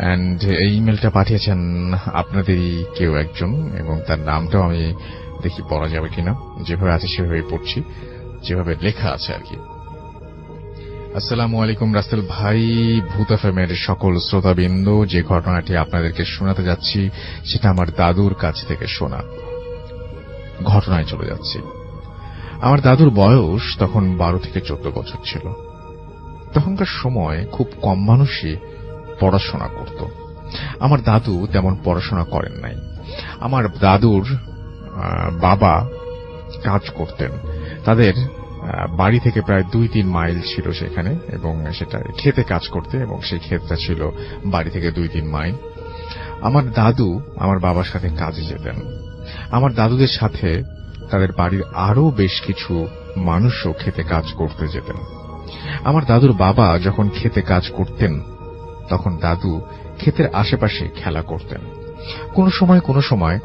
And এই ইমেলটা পাঠিয়েছেন আপনাদেরই কেউ একজন, এবং তার নামটাও আমি দেখি পড়া যাবে কিনা। যেভাবে আছে সেভাবেই পড়ছি, যেভাবে লেখা আছে আর কি। আসসালামু আলাইকুম রাসেল ভাই, ভূত এফএমের সকল শ্রোতাবৃন্দ। যে ঘটনাটি আপনাদেরকে শোনাতে যাচ্ছি সেটা আমার দাদুর কাছ থেকে শোনা। ঘটনায় চলে যাচ্ছি। আমার দাদুর বয়স তখন 12 থেকে 14 বছর ছিল। তখনকার সময় খুব কম মানুষই পড়াশোনা করত। আমার দাদু তেমন পড়াশোনা করেন নাই। আমার দাদুর বাবা কাজ করতেন। তাদের বাড়ি থেকে প্রায় 2-3 মাইল ছিল সেখানে, এবং সেটা খেতে কাজ করতে, এবং সেই ক্ষেতটা ছিল বাড়ি থেকে 2-3 মাইল। আমার দাদু আমার বাবার সাথে কাজে যেতেন। আমার দাদুদের সাথে তাদের বাড়ির আরো বেশ কিছু মানুষও খেতে কাজ করতে যেতেন। আমার দাদুর বাবা যখন খেতে কাজ করতেন তখন দাদু ক্ষেতের আশেপাশে খেলা করতেন। কোনো সময়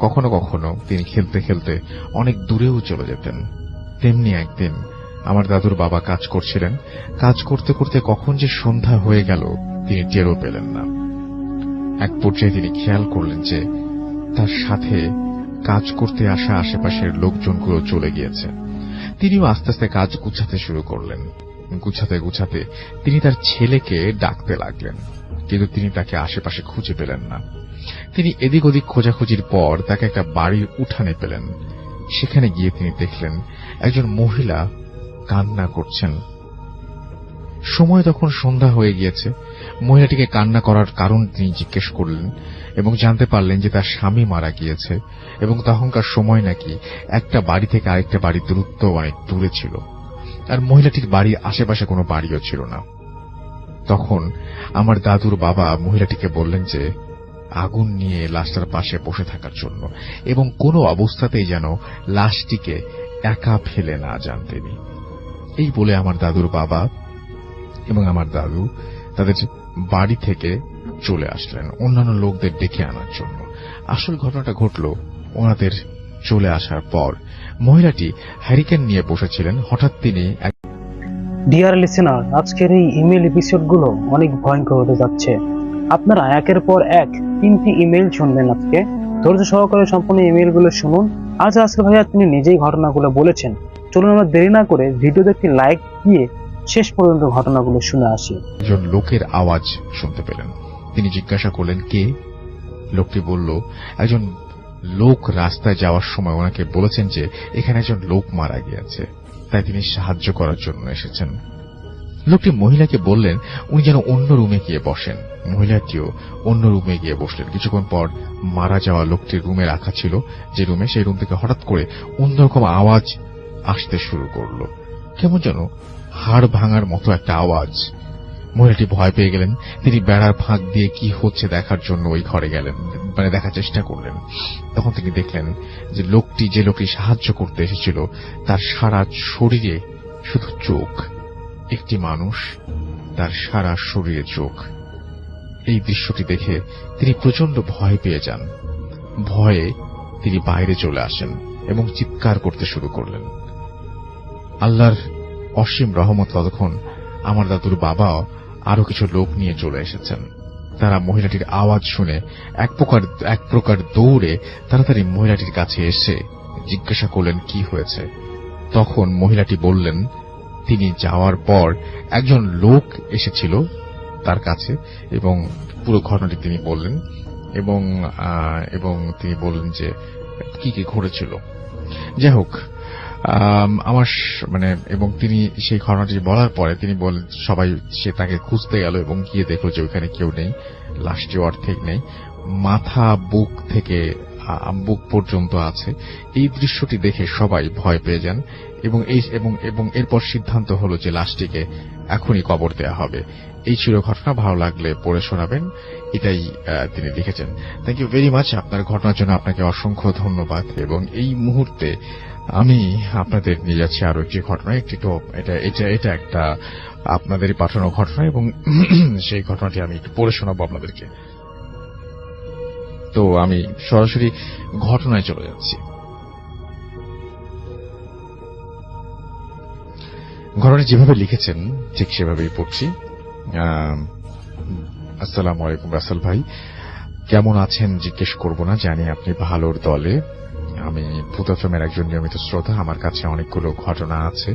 কখনো কখনো তিনি খেলতে খেলতে অনেক দূরেও চলে যেতেন। তেমনি একদিন আমার দাদুর বাবা কাজ করছিলেন। কাজ করতে করতে কখন যে সন্ধ্যা হয়ে গেল তিনি টেরও পেলেন না। এক পর্যায়ে তিনি খেয়াল করলেন যে তার সাথে কাজ করতে আসা আশেপাশের লোকজনগুলো চলে গিয়েছে। তিনিও আস্তে আস্তে কাজ গুছাতে শুরু করলেন। গুছাতে গুছাতে তিনি তার ছেলেকে ডাকতে লাগলেন, কিন্তু তিনি তাকে আশেপাশে খুঁজে পেলেন না। তিনি এদিক ওদিক খোঁজাখুঁজির পর তাকে একটা বাড়ির উঠানে পেলেন। সেখানে গিয়ে তিনি দেখলেন একজন মহিলা কান্না করছেন। সময় তখন সন্ধ্যা হয়ে গিয়েছে। মহিলাটিকে কান্না করার কারণ তিনি জিজ্ঞেস করলেন এবং জানতে পারলেন যে তার স্বামী মারা গিয়েছে, এবং তখনকার সময় নাকি একটা বাড়ি থেকে আরেকটা বাড়ির দূরত্ব অনেক দূরে ছিল, আর মহিলাটির বাড়ির আশেপাশে কোনো বাড়িও ছিল না। তখন আমার দাদুর বাবা মহিলাটিকে বললেন যে আগুন নিয়ে লাশটার পাশে বসে থাকার জন্য, এবং কোনো অবস্থাতেই যেন লাশটিকে একা ফেলে না যান তিনি। এই বলে আমার দাদুর বাবা এবং আমার দাদু তাদের বাড়ি থেকে চলে আসলেন অন্যান্য লোকদের ডেকে আনার জন্য। আসল ঘটনাটা ঘটল ওনাদের চলে আসার পর। মহিলাটি হ্যারিকেন নিয়ে বসেছিলেন। হঠাৎ তিনি ডিয়ার লিসেনার, আজকের এই ইমেল এপিসোডগুলো অনেক ভয়ঙ্কর হতে যাচ্ছে। আপনারা একের পর এক 3টি ইমেল শুনবেন আজকে। ধৈর্য সহকারে সম্পূর্ণ ইমেলগুলো শুনুন। আজ রাসেল ভাইয়া তিনি নিজেই ঘটনাগুলো বলেছেন। চলুন আমরা দেরি না করে ভিডিওতে একটি লাইক দিয়ে শেষ পর্যন্ত ঘটনাগুলো শুনে আসি। একজন লোকের আওয়াজ শুনতে পেলেন। তিনি জিজ্ঞাসা করলেন কে। লোকটি বলল একজন লোক রাস্তায় যাওয়ার সময় ওনাকে বলেছেন যে এখানে একজন লোক মারা গিয়েছে, তাই তিনি সাহায্য করার জন্য এসেছেন। লোকটি মহিলাকে বললেন উনি যেন অন্য রুমে গিয়ে বসেন। মহিলাটিও অন্য রুমে গিয়ে বসলেন। কিছুক্ষণ পর মারা যাওয়া লোকটির রুমে রাখা ছিল যে রুমে, সেই রুম থেকে হঠাৎ করে অন্যরকম আওয়াজ আসতে শুরু করল। কেমন যেন হাড় ভাঙার মতো একটা আওয়াজ। মহিলাটি ভয় পেয়ে গেলেন। তিনি বেড়ার ফাঁক দিয়ে কি হচ্ছে দেখার জন্য ওই ঘরে গেলেন, দেখার চেষ্টা করলেন। তখন তিনি দেখলেন যে লোকটি সাহায্য করতে এসেছিল তার সারা শরীরে শুধু চোখ। একটি মানুষ, তার সারা শরীরে চোখ। এই দৃশ্যটি দেখে তিনি প্রচন্ড ভয় পেয়ে যান। ভয়ে তিনি বাইরে চলে আসেন এবং চিৎকার করতে শুরু করলেন। আল্লাহর অসীম রহমত, ততক্ষণ আমার দাদুর বাবা আরো কিছু লোক নিয়ে চলে এসেছেন। তারা মহিলাটির আওয়াজ শুনে এক প্রকার দৌড়ে তাড়াতাড়ি মহিলাটির কাছে এসে জিজ্ঞাসা করলেন কি হয়েছে। তখন মহিলাটি বললেন তিনি যাওয়ার পর একজন লোক এসেছিল তার কাছে, এবং পুরো ঘটনাটি তিনি বললেন, এবং তিনি বললেন যে কি কি ঘটেছিল। যাই হোক, এবং তিনি সেই ঘটনাটি বলার পরে তিনি বলেন সবাই সে তাকে খুঁজতে গেল এবং গিয়ে দেখল যে ওইখানে কেউ নেই। লাশটি অর্ধেক নেই, মাথা বুক পর্যন্ত আছে। এই দৃশ্যটি দেখে সবাই ভয় পেয়ে যান এবং এরপর সিদ্ধান্ত হলো যে লাশটিকে এখনই কবর দেওয়া হবে। এই ছিল ঘটনা। ভালো লাগলে পড়ে শোনাবেন, এটাই তিনি লিখেছেন। Thank you very much. আপনার ঘটনার জন্য আপনাকে অসংখ্য ধন্যবাদ। এবং এই মুহূর্তে আমি আপনাদের নিয়ে যাচ্ছি আরো একটি ঘটনা। এটা একটা আপনাদেরই পাঠানো ঘটনা, এবং সেই ঘটনাটি আমি একটু পড়ে শোনাবো আপনাদেরকে। তো আমি সরাসরি ঘটনায় চলে যাচ্ছি। ঘটনা যেভাবে লিখেছেন ঠিক সেভাবেই পড়ছি। আসসালামু আলাইকুম রাসেল ভাই, কেমন আছেন জিজ্ঞেস করব না, জানি আপনি ভালোর দলে। আমি ভূত এফএমের একজন নিয়মিত শ্রোতা। আমার কাছে অনেকগুলো ঘটনা আছে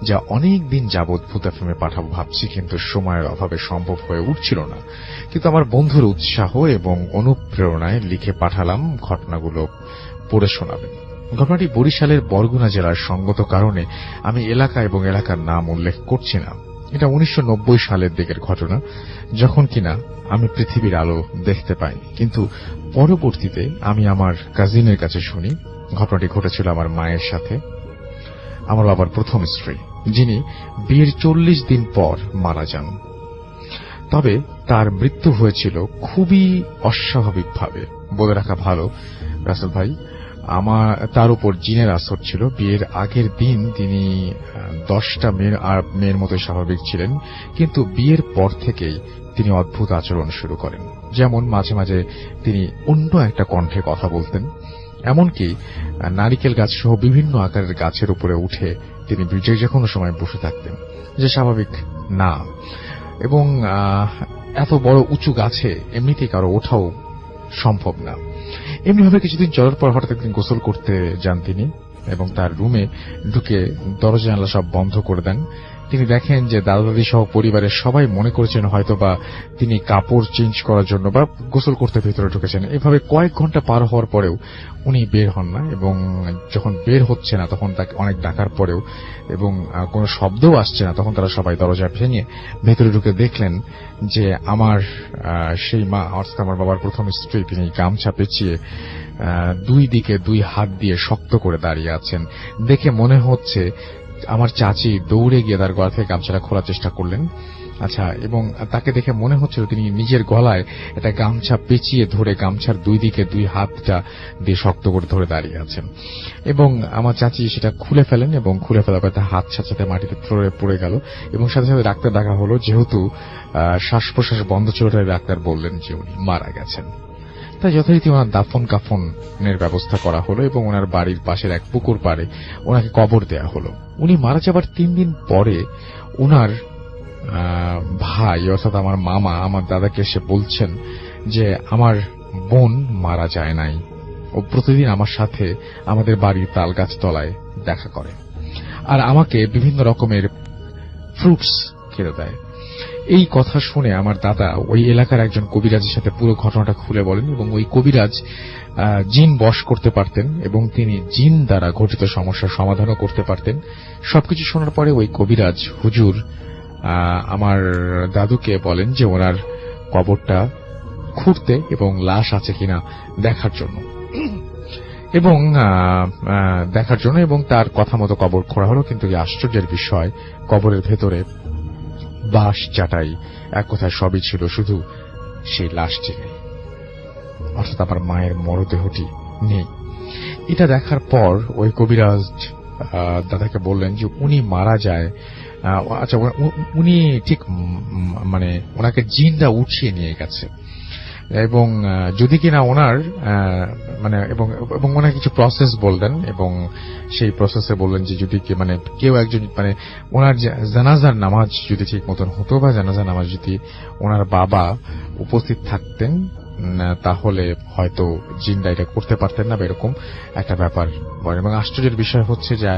যা অনেক দিন যাবৎ ভূত এফএমে পাঠাবো ভাবছি, কিন্তু সময়ের অভাবে সম্ভব হয়ে উঠছিল না। কিন্তু আমার বন্ধুর উৎসাহ এবং অনুপ্রেরণায় লিখে পাঠালাম, ঘটনাগুলো পড়ে শোনাবেন। ঘটনাটি বরিশালের বরগুনা জেলার সঙ্গত কারণে আমি এলাকা এবং এলাকার নাম উল্লেখ করছি না। এটা 1990 সালের দিকের ঘটনা, যখন কিনা আমি পৃথিবীর আলো দেখতে পাইনি। কিন্তু পরবর্তীতে আমি আমার কাজিনের কাছে শুনি ঘটনাটি ঘটেছিল আমার মায়ের সাথে, আমার বাবার প্রথম স্ত্রী, যিনি বিয়ের 40 দিন পর মারা যান। তবে তার মৃত্যু হয়েছিল খুবই অস্বাভাবিকভাবে। বলে রাখা ভালো রাসেল ভাই, তার উপর জিনের আসর ছিল। বিয়ের আগের দিন তিনি 10টা মেয়ের মতো স্বাভাবিক ছিলেন, কিন্তু বিয়ের পর থেকেই তিনি অদ্ভুত আচরণ শুরু করেন। যেমন মাঝে মাঝে তিনি অন্য একটা কণ্ঠে কথা বলতেন, এমনকি নারিকেল গাছ সহ বিভিন্ন আকারের গাছের উপরে উঠে তিনি যে কোনো সময় বসে থাকতেন, যে স্বাভাবিক না। এবং এত বড় উঁচু গাছে এমনিতেই কারো ওঠাও সম্ভব না। এমনিভাবে কিছুদিন চলার পর হঠাৎ একদিন গোসল করতে যান তিনি, এবং তার রুমে ঢুকে দরজা জানালা সব বন্ধ করে দেন। তিনি দেখেন যে দাদা দাদি সহ পরিবারের সবাই মনে করেছেন হয়তো বা তিনি কাপড় চেঞ্জ করার জন্য বা গোসল করতে ভেতরে ঢুকেছেন। এভাবে কয়েক ঘন্টা পার হওয়ার পরেও উনি বের হন না, এবং যখন বের হচ্ছে না তখন তাকে অনেক ডাকার পরেও এবং কোনো শব্দও আসছে না, তখন তারা সবাই দরজা ভেঙে ভেতরে ঢুকে দেখলেন যে আমার সেই মা, অর্থাৎ আমার বাবার প্রথম স্ত্রী, তিনি গামছা পেঁচিয়ে দুই দিকে দুই হাত দিয়ে শক্ত করে দাঁড়িয়ে আছেন। দেখে মনে হচ্ছে আমার চাচি দৌড়ে গিয়ে তার গলা থেকে গামছাটা খোলার চেষ্টা করলেন। আচ্ছা, এবং তাকে দেখে মনে হচ্ছিল তিনি নিজের গলায় একটা গামছা পেঁচিয়ে ধরে গামছার দুই দিকে দুই হাতটা দিয়ে শক্ত করে ধরে দাঁড়িয়ে আছেন। এবং আমার চাচি সেটা খুলে ফেলেন, এবং খুলে ফেলার পর তার হাত সাথে মাটিতে পড়ে গেল, এবং সাথে সাথে ডাক্তার ডাকা হলো। যেহেতু শ্বাস প্রশ্বাস বন্ধ ছিল, তাই ডাক্তার বললেন যে উনি মারা গেছেন। তাই যথারীতি ওনার দাফন কাফনের ব্যবস্থা করা হলো, এবং ওনার বাড়ির পাশের এক পুকুর পাড়ে ওনাকে কবর দেয়া হলো। উনি মারা যাবার 3 দিন পরে ওনার ভাই, অর্থাৎ আমার মামা, আমার দাদাকে এসে বলছেন যে আমার বোন মারা যায় নাই, ও প্রতিদিন আমার সাথে আমাদের বাড়ির তাল গাছ তলায় দেখা করে, আর আমাকে বিভিন্ন রকমের ফ্রুটস খেতে দেয়। এই কথা শুনে আমার দাদা ওই এলাকার একজন কবিরাজের সাথে পুরো ঘটনাটা খুলে বলেন, এবং ওই কবিরাজ জিন বশ করতে পারতেন, এবং তিনি জিন দ্বারা ঘটিত সমস্যার সমাধানও করতে পারতেন। সবকিছু শোনার পরে ওই কবিরাজ হুজুর আমার দাদুকে বলেন যে ওনার কবরটা খুঁড়তে এবং লাশ আছে কিনা দেখার জন্য, এবং তার কথা মতো কবর খোঁড়া হলো। কিন্তু এই আশ্চর্যের বিষয়, কবরের ভেতরে বাঁশ, চাটাই, এক কথায় সবই ছিল, শুধু সেই লাশটি নেই, অর্থাৎ আমার মায়ের মরদেহটি নেই। এটা দেখার পর ওই কবিরাজ দাদাকে বললেন যে উনি মারা যায়, আচ্ছা উনি ঠিক মানে ওনাকে জিনরা উঠিয়ে নিয়ে গেছে, এবং যদি কিনা ওনার মানে এবং ওনার কিছু প্রসেস বললেন, এবং সেই প্রসেসে বললেন যে যদি মানে কেউ একজন মানে ওনার জানাজার নামাজ যদি ঠিক মতন হতো, বা জানাজার নামাজ যদি ওনার বাবা উপস্থিত থাকতেন, তাহলে হয়তো জিনরা এটা করতে পারতেন না, এরকম একটা ব্যাপার বলেন। এবং আশ্চর্যের বিষয় হচ্ছে যে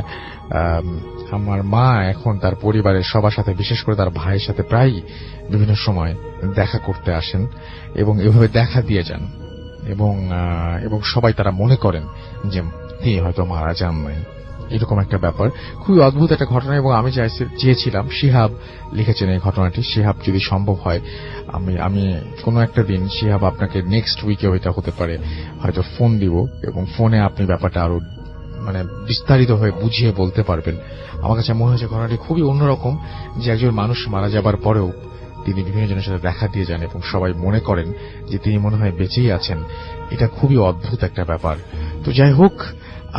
আমার মা এখন তার পরিবারের সবার সাথে, বিশেষ করে তার ভাইয়ের সাথে প্রায়ই বিভিন্ন সময় দেখা করতে আসেন, এবং এভাবে দেখা দিয়ে যান, এবং সবাই তারা মনে করেন যে তিনি হয়তো মারা যান নাই। এরকম একটা ব্যাপার, খুবই অদ্ভুত একটা ঘটনা। এবং আমি চেয়েছিলাম, শিহাব লিখেছেন এই ঘটনাটি, শিহাব যদি সম্ভব হয় আমি কোনো একটা দিন শিহাব আপনাকে নেক্সট উইকেও এটা হতে পারে হয়তো ফোন দিব, এবং ফোনে আপনি ব্যাপারটা আরো মানে বিস্তারিত হয়ে বুঝিয়ে বলতে পারবেন। আমার কাছে মনে হয়েছে ঘটনাটি খুবই অন্যরকম, যে একজন মানুষ মারা যাবার পরেও তিনি বিভিন্ন জনের সাথে দেখা দিয়ে যান, এবং সবাই মনে করেন যে তিনি মনে হয় বেঁচেই আছেন। এটা খুবই অদ্ভুত একটা ব্যাপার। তো যাই হোক,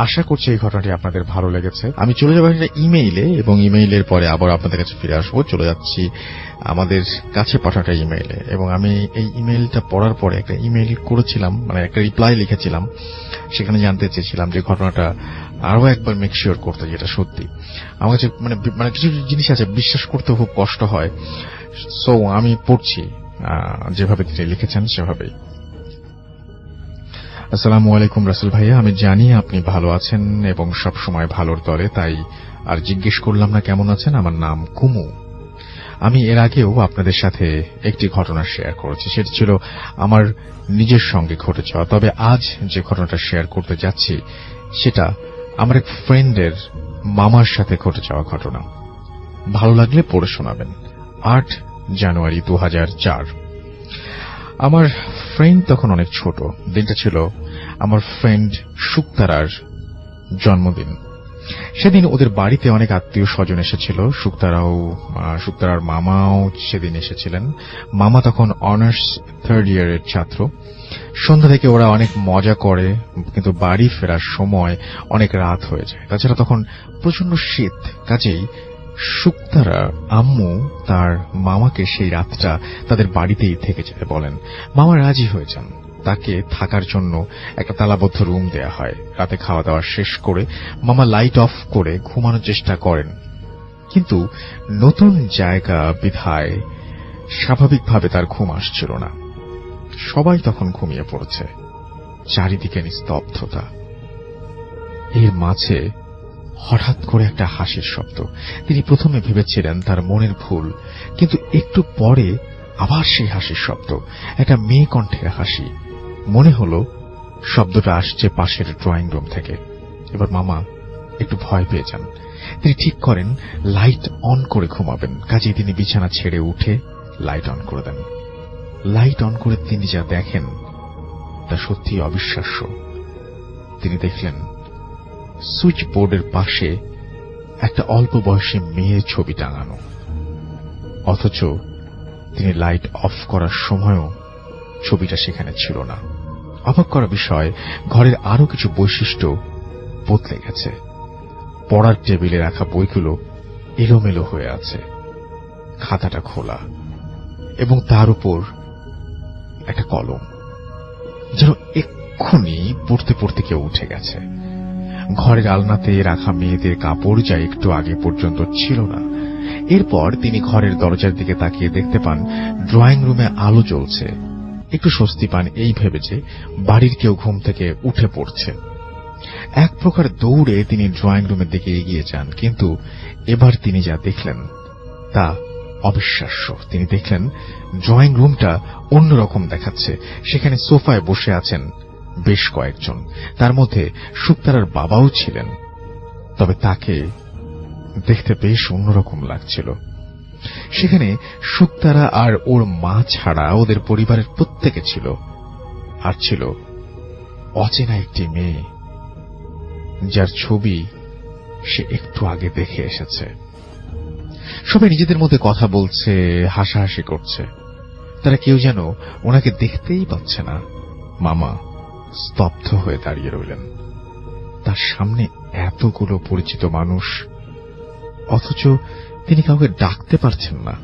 আশা করছি এই ঘটনাটি আপনাদের ভালো লেগেছে। আমি চলে যাবো একটা ইমেইলে, এবং ইমেইলের পরে আবার আপনাদের কাছে ফিরে আসবো। চলে যাচ্ছি আমাদের কাছে পাঠাটা ইমেইলে, এবং আমি এই ইমেইলটা পড়ার পরে একটা ইমেইল করেছিলাম, মানে একটা রিপ্লাই লিখেছিলাম। সেখানে জানতে চেয়েছিলাম যে ঘটনাটা আরো একবার মেক শিওর করতে, যেটা সত্যি। আমার কাছে মানে কিছু জিনিস আছে বিশ্বাস করতে খুব কষ্ট হয়। সো আমি পড়ছি যেভাবে তিনি লিখেছেন সেভাবেই। আসসালামু আলাইকুম রাসেল ভাইয়া, আমি জানি আপনি ভালো আছেন এবং সব সময় ভালোর দলে, তাই আর জিজ্ঞেস করলাম না কেমন আছেন। আমার নাম কুমু। আমি এর আগেও আপনাদের সাথে একটি ঘটনা শেয়ার করেছি, সেটি ছিল আমার নিজের সঙ্গে ঘটে যাওয়া। তবে আজ যে ঘটনাটা শেয়ার করতে যাচ্ছি সেটা আমার এক ফ্রেন্ডের মামার সাথে ঘটে যাওয়া ঘটনা। ভালো লাগলে পড়ে শোনাবেন। 8 জানুয়ারি 2004। আমার ফ্রেন্ড তখন অনেক ছোট। দিনটা ছিল আমার ফ্রেন্ড শুক্তারার জন্মদিন। সেদিন ওদের বাড়িতে অনেক আত্মীয় স্বজন এসেছিল। শুক্তারার মামাও সেদিন এসেছিলেন। মামা তখন অনার্স 3rd ইয়ারের ছাত্র। সন্ধ্যা থেকে ওরা অনেক মজা করে, কিন্তু বাড়ি ফেরার সময় অনেক রাত হয়ে যায়। তাছাড়া তখন প্রচন্ড শীত, কাজেই শুক্তারা আম্মু তার মামাকে সেই রাতটা তাদের বাড়িতেই থেকে যেতে বলেন। মামা রাজি হয়ে যান। তাকে থাকার জন্য একটা তালাবদ্ধ রুম দেয়া হয়। রাতে খাওয়া দাওয়া শেষ করে মামা লাইট অফ করে ঘুমানোর চেষ্টা করেন, কিন্তু নতুন জায়গা বিধায় স্বাভাবিকভাবে তার ঘুম আসছিল না। সবাই তখন ঘুমিয়ে পড়েছে, চারিদিকে নিস্তব্ধতা। এর মাঝে হঠাৎ করে একটা হাসির শব্দ। তিনি প্রথমে ভেবেছিলেন তার মনের ভুল, কিন্তু একটু পরে আবার সেই হাসির শব্দ, একটা মেয়ে কণ্ঠের হাসি। মনে হলো শব্দটা আসছে পাশের ড্রয়িং রুম থেকে। এবার মামা একটু ভয় পেয়ে যান। তিনি ঠিক করেন লাইট অন করে ঘুমাবেন, কাজেই তিনি বিছানা ছেড়ে উঠে লাইট অন করে দেন। লাইট অন করে তিনি যা দেখেন তা সত্যি অবিশ্বাস্য। তিনি দেখলেন সুইচ বোর্ডের পাশে একটা অল্প বয়সী মেয়ের ছবি টাঙানো, অথচ তিনি লাইট অফ করার সময়ও ছবিটা সেখানে ছিল না। অবাক করা বিষয়, ঘরের আরো কিছু বৈশিষ্ট্য বদলে গেছে। পড়ার টেবিলে রাখা বইগুলো এলোমেলো হয়ে আছে, খাতাটা খোলা, এবং তার উপর একটা কলম, যেন এক্ষুনি পড়তে পড়তে কেউ উঠে গেছে। ঘরের আলনাতে রাখা মেয়েদের কাপড় যা একটু আগে পর্যন্ত ছিল না। এরপর তিনি ঘরের দরজার দিকে তাকিয়ে দেখতে পান ড্রয়িং রুমে আলো জ্বলছে। একটু স্বস্তি পান এই ভেবে যে বাড়ির কেউ ঘুম থেকে উঠে পড়ছে। এক প্রকার দৌড়ে তিনি ড্রয়িং রুমের দিকে এগিয়ে যান, কিন্তু এবার তিনি যা দেখলেন তা অবিশ্বাস্য। তিনি দেখলেন ড্রয়িং রুমটা অন্যরকম দেখাচ্ছে। সেখানে সোফায় বসে আছেন বেশ কয়েকজন, তার মধ্যে শুক্তারার বাবাও ছিলেন, তবে তাকে দেখতে বেশ অন্যরকম লাগছিল। সেখানে শুক্তারা আর ওর মা ছাড়া ওদের পরিবারের প্রত্যেকে ছিল, আর ছিল অচেনা একটি মেয়ে যার ছবি সে একটু আগে দেখে এসেছে। সবাই নিজেদের মধ্যে কথা বলছে, হাসাহাসি করছে। তারা কেউ যেন ওনাকে দেখতেই পাচ্ছে না। মামা স্তব্ধ হয়ে দাঁড়িয়ে রইলেন। তার সামনে এতগুলো পরিচিত মানুষ, অথচ তিনি কাউকে ডাকতে পারছেন না।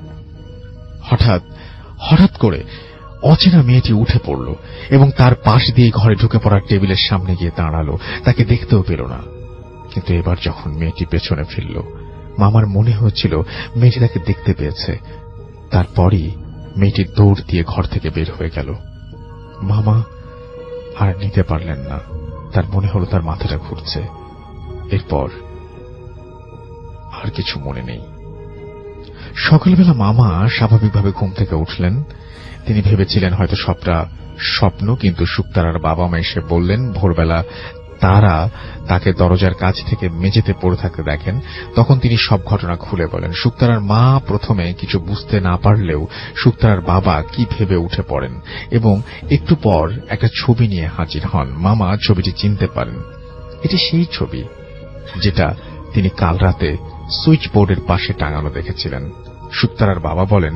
হঠাৎ করে অচেনা মেয়েটি উঠে পড়ল এবং তার পাশ দিয়ে ঘরে ঢুকে পড়ার টেবিলের সামনে গিয়ে দাঁড়ালো। তাকে দেখতেও পেল না। কিন্তু এবার যখন মেয়েটি পেছনে ফিরল, মামার মনে হচ্ছিল মেয়েটি তাকে দেখতে পেয়েছে। তারপরই মেয়েটি দৌড় দিয়ে ঘর থেকে বের হয়ে গেল। মামা আর নিতে পারলেন না। তার মনে হলো তার মাথাটা ঘুরছে। এরপর আর কিছু মনে নেই। সকালবেলা মামা স্বাভাবিকভাবে ঘুম থেকে উঠলেন। তিনি ভেবেছিলেন হয়তো সবটা স্বপ্ন, কিন্তু শুক্তারার বাবা মা এসে বললেন ভোরবেলা তারা তাকে দরজার কাছ থেকে মেঝেতে পড়ে থাকতে দেখেন। তখন তিনি সব ঘটনা খুলে বলেন। শুক্তারার মা প্রথমে কিছু বুঝতে না পারলেও শুক্তারার বাবা কি ভেবে উঠে পড়েন এবং একটু পর একটা ছবি নিয়ে হাজির হন। মামা ছবিটি চিনতে পারেন। এটি সেই ছবি যেটা তিনি কাল রাতে সুইচ বোর্ডের পাশে টাঙানো দেখেছিলেন। শুক্তারার বাবা বলেন